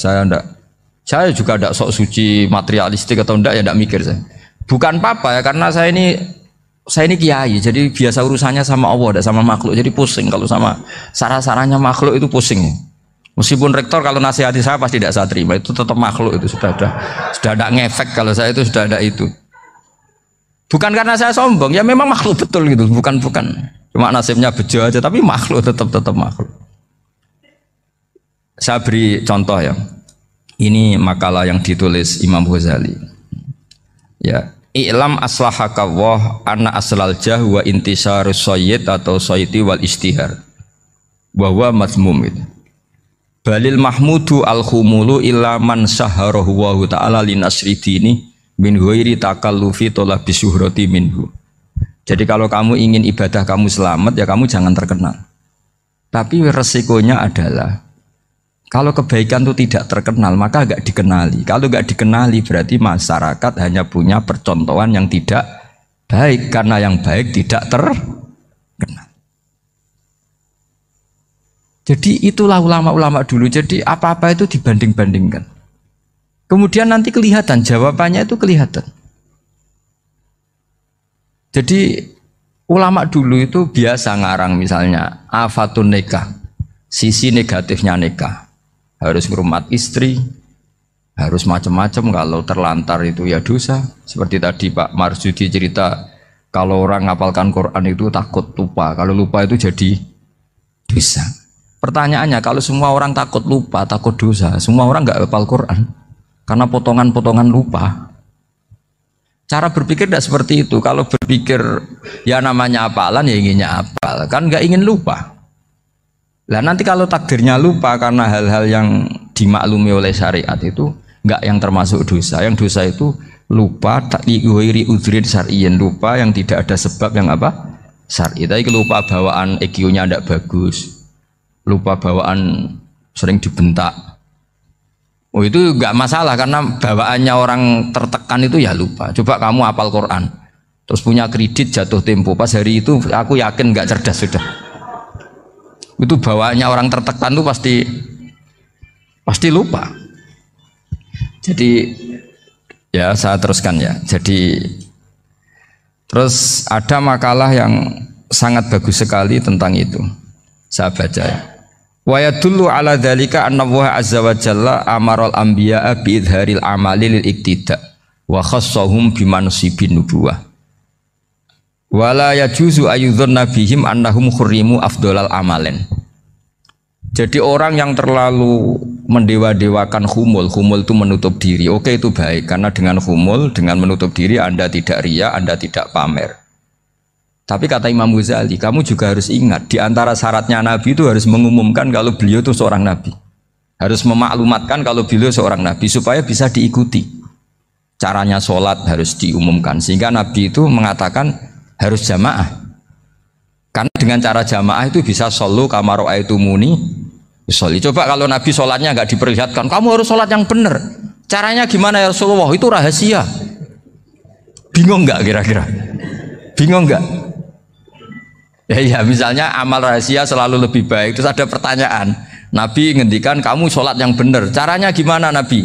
saya juga tidak sok suci materialistik atau enggak, ya tidak mikir saya. Bukan apa-apa ya, karena saya ini kiai, jadi biasa urusannya sama Allah, tidak sama makhluk. Jadi pusing kalau sama sarah-sarahnya makhluk itu pusing. Meskipun rektor kalau nasihati saya pasti tidak saya terima, itu tetap makhluk, itu sudah ada ngefek kalau saya itu sudah ada itu. Bukan karena saya sombong, ya memang makhluk betul gitu, bukan cuma nasibnya bejo aja, tapi makhluk tetap makhluk. Saya beri contoh ya. Ini makalah yang ditulis Imam Ghazali. Ya. I'lam aslahakawah anna aslal jah wa intisarus sayyid atau sayyidi wal istihar bahwa mazmum itu. Balil mahmudu al-khumulu illa man saharahu wa ta'ala linasri dini min ghairi takallufi talabi syuhrati minhu. Jadi kalau kamu ingin ibadah kamu selamat, ya kamu jangan terkenal. Tapi resikonya adalah kalau kebaikan itu tidak terkenal maka gak dikenali. Kalau gak dikenali berarti masyarakat hanya punya percontohan yang tidak baik karena yang baik tidak terkenal. Jadi itulah ulama-ulama dulu. Jadi apa-apa itu dibanding-bandingkan. Kemudian nanti kelihatan jawabannya itu kelihatan. Jadi ulama dulu itu biasa ngarang misalnya afatun nikah, sisi negatifnya nikah. Harus ngurmat istri, harus macam-macam, kalau terlantar itu ya dosa. Seperti tadi Pak Marsudi cerita, kalau orang ngapalkan Quran itu takut lupa, kalau lupa itu jadi dosa. Pertanyaannya, kalau semua orang takut lupa, takut dosa, semua orang nggak hafal Quran karena potongan-potongan lupa. Cara berpikir tidak seperti itu. Kalau berpikir ya namanya hafalan ya inginnya hafal, kan nggak ingin lupa. Lah nanti kalau takdirnya lupa karena hal-hal yang dimaklumi oleh syariat itu nggak yang termasuk dosa. Yang dosa itu lupa tak diwiri udhrin syar'iyyin, lupa yang tidak ada sebab yang apa? Syar'i. Tapi lupa bawaan EQ-nya tidak bagus. Lupa bawaan sering dibentak. Oh itu nggak masalah karena bawaannya orang tertekan itu ya lupa. Coba kamu hafal Quran, terus punya kredit jatuh tempo, pas hari itu aku yakin nggak cerdas sudah. Itu bawaannya orang tertekan tuh pasti lupa. Jadi ya saya teruskan ya. Jadi terus ada makalah yang sangat bagus sekali tentang itu. Saya baca ya. Wa yadullu ala dzalika anna Allah azza wa jalla amaral anbiya'a bi idharil amali lil iktida wa khassahum bi mansibin nubuwah. Wala yajuzu ayyudhanna bihim annahum khurrimu afdhalal amalen. Jadi orang yang terlalu mendewa-dewakan khumul itu menutup diri. Oke itu baik karena dengan khumul, dengan menutup diri Anda tidak riya, Anda tidak pamer. Tapi kata Imam Ghazali, kamu juga harus ingat di antara syaratnya Nabi itu harus mengumumkan kalau beliau itu seorang Nabi. Harus memaklumatkan kalau beliau seorang Nabi supaya bisa diikuti. Caranya sholat harus diumumkan sehingga Nabi itu mengatakan harus jamaah. Karena dengan cara jamaah itu bisa shollu kama ra'aitumuni sholli. Coba kalau Nabi sholatnya nggak diperlihatkan, kamu harus sholat yang benar. Caranya gimana ya Rasulullah? Itu rahasia. Bingung nggak kira-kira? Bingung nggak? Ya misalnya amal rahasia selalu lebih baik. Terus ada pertanyaan, Nabi ngendikan kamu sholat yang benar. Caranya gimana Nabi?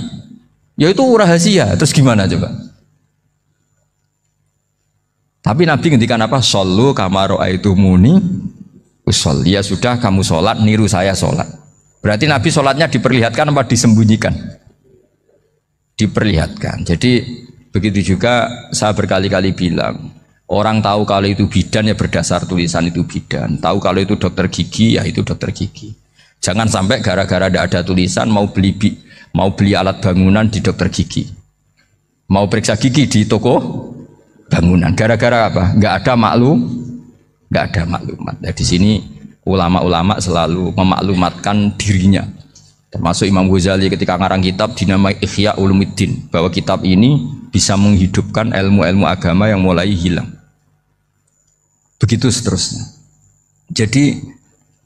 Ya itu rahasia. Terus gimana coba? Tapi Nabi ngendikan apa? Shollu kama ra'aitumuni usolli. Ya sudah kamu sholat, niru saya sholat. Berarti Nabi sholatnya diperlihatkan apa disembunyikan? Diperlihatkan. Jadi begitu juga saya berkali-kali bilang, orang tahu kalau itu bidan ya berdasar tulisan itu bidan. Tahu kalau itu dokter gigi ya itu dokter gigi. Jangan sampai gara-gara tidak ada tulisan mau beli alat bangunan di dokter gigi, mau periksa gigi di toko bangunan. Gara-gara apa? Nggak ada maklumat. Nah, di sini ulama-ulama selalu memaklumatkan dirinya. Termasuk Imam Ghazali ketika ngarang kitab dinamai Ihya Ulumuddin, bahwa kitab ini bisa menghidupkan ilmu-ilmu agama yang mulai hilang. Begitu seterusnya. Jadi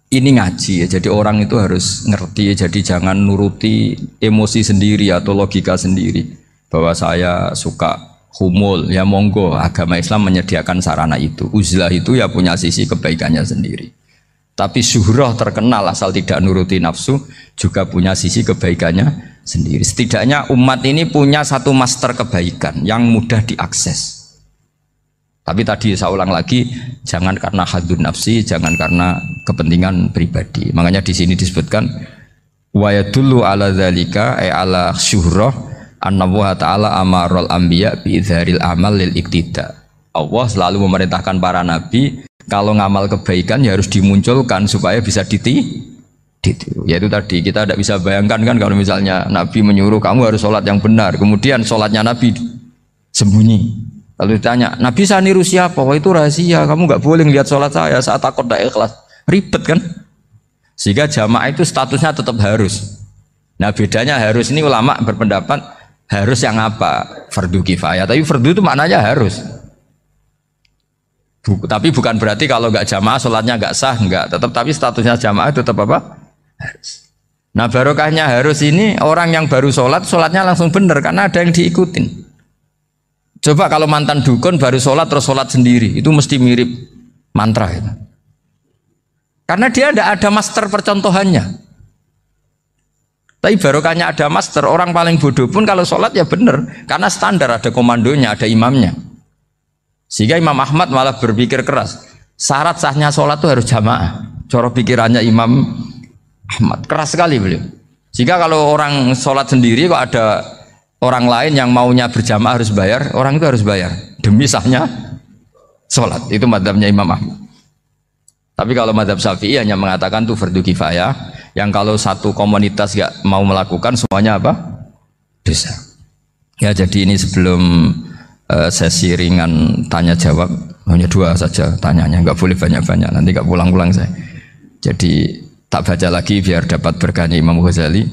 ini ngaji ya. Jadi orang itu harus ngerti. Jadi jangan nuruti emosi sendiri atau logika sendiri. Bahwa saya suka humul, ya monggo, agama Islam menyediakan sarana itu. Uzlah itu ya punya sisi kebaikannya sendiri. Tapi syuhrah terkenal asal tidak nuruti nafsu juga punya sisi kebaikannya sendiri. Setidaknya umat ini punya satu master kebaikan yang mudah diakses. Tapi tadi saya ulang lagi, jangan karena hadun nafsi, jangan karena kepentingan pribadi. Makanya di sini disebutkan wa yadullu ala dzalika ay ala syuhrah anna Allah ta'ala amarul anbiya bi idharil amal lil iktida. Allah selalu memerintahkan para nabi kalau ngamal kebaikan ya harus dimunculkan supaya bisa ditiru. Yaitu tadi kita tidak bisa bayangkan kan kalau misalnya Nabi menyuruh kamu harus sholat yang benar, kemudian sholatnya Nabi sembunyi. Lalu ditanya, Nabi saya niru siapa? Wah itu rahasia, kamu nggak boleh lihat sholat saya, saat takut tidak ikhlas. Ribet kan? Sehingga jamaah itu statusnya tetap harus. Nah bedanya harus ini ulama berpendapat harus yang apa? Fardu kifayah. Tapi fardu itu maknanya harus. Tapi bukan berarti kalau nggak jamaah sholatnya nggak sah, nggak. Tapi statusnya jamaah tetap apa? Harus. Nah barokahnya harus ini orang yang baru sholat, sholatnya langsung bener karena ada yang diikutin. Coba kalau mantan dukun baru sholat terus sholat sendiri, itu mesti mirip mantra itu. Karena dia tidak ada master percontohannya. Tapi barokahnya ada master, orang paling bodoh pun kalau sholat ya bener, karena standar ada komandonya, ada imamnya. Sehingga Imam Ahmad malah berpikir keras, syarat sahnya sholat itu harus jamaah. Cara pikirannya Imam Ahmad keras sekali beliau. Sehingga kalau orang sholat sendiri kok ada orang lain yang maunya berjamaah harus bayar, orang itu harus bayar demi sahnya sholat. Itu madzhabnya Imam Ahmad. Tapi kalau madzhab Syafi'i hanya mengatakan itu fardu kifayah, yang kalau satu komunitas gak mau melakukan semuanya apa? Dosa. Ya jadi ini sebelum sesi ringan tanya jawab, hanya 2 saja tanyanya, nggak boleh banyak-banyak, nanti nggak pulang-pulang saya. Jadi tak baca lagi biar dapat berkahnya Imam Ghazali.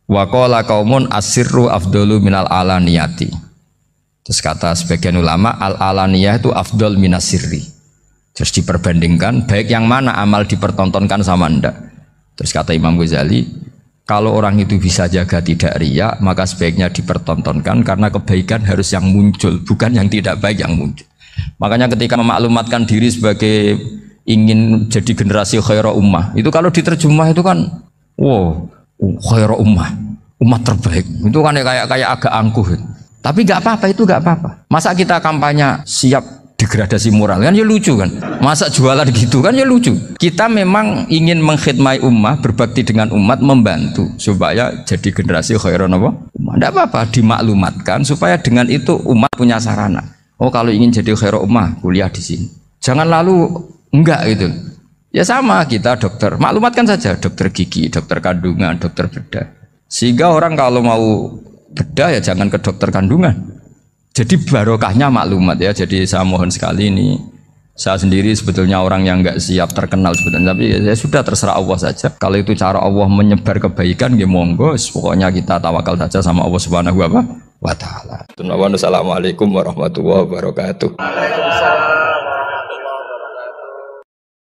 Wa qala qaumun asirru afdalu minal alaniyati. Terus kata sebagian ulama al alaniyah itu afdal minas sirri. Terus diperbandingkan baik yang mana amal dipertontonkan sama ndak. Terus kata Imam Ghazali, kalau orang itu bisa jaga tidak riya, maka sebaiknya dipertontonkan karena kebaikan harus yang muncul, bukan yang tidak baik yang muncul. Makanya ketika memaklumatkan diri sebagai ingin jadi generasi khairah ummah, itu kalau diterjemah itu kan, wow, khairah ummah, umat terbaik. Itu kan kayak agak angkuh. Tapi nggak apa-apa, itu nggak apa-apa. Masa kita kampanye siap degradasi moral kan ya lucu kan, masa jualan gitu kan ya lucu. Kita memang ingin mengkhidmati ummah, berbakti dengan umat, membantu supaya jadi generasi khairan apa? Ummah. Tidak apa-apa dimaklumatkan supaya dengan itu umat punya sarana. Oh kalau ingin jadi khairan ummah kuliah di sini. Jangan lalu enggak gitu. Ya sama kita dokter, maklumatkan saja dokter gigi, dokter kandungan, dokter bedah. Sehingga orang kalau mau bedah ya jangan ke dokter kandungan. Jadi barokahnya maklumat ya. Jadi saya mohon sekali ini, saya sendiri sebetulnya orang yang nggak siap terkenal sebetulnya, tapi ya sudah terserah Allah saja. Kalau itu cara Allah menyebar kebaikan, ya monggo. Pokoknya kita tawakal saja sama Allah Subhanahu wa Ta'ala. Assalamualaikum warahmatullahi wabarakatuh.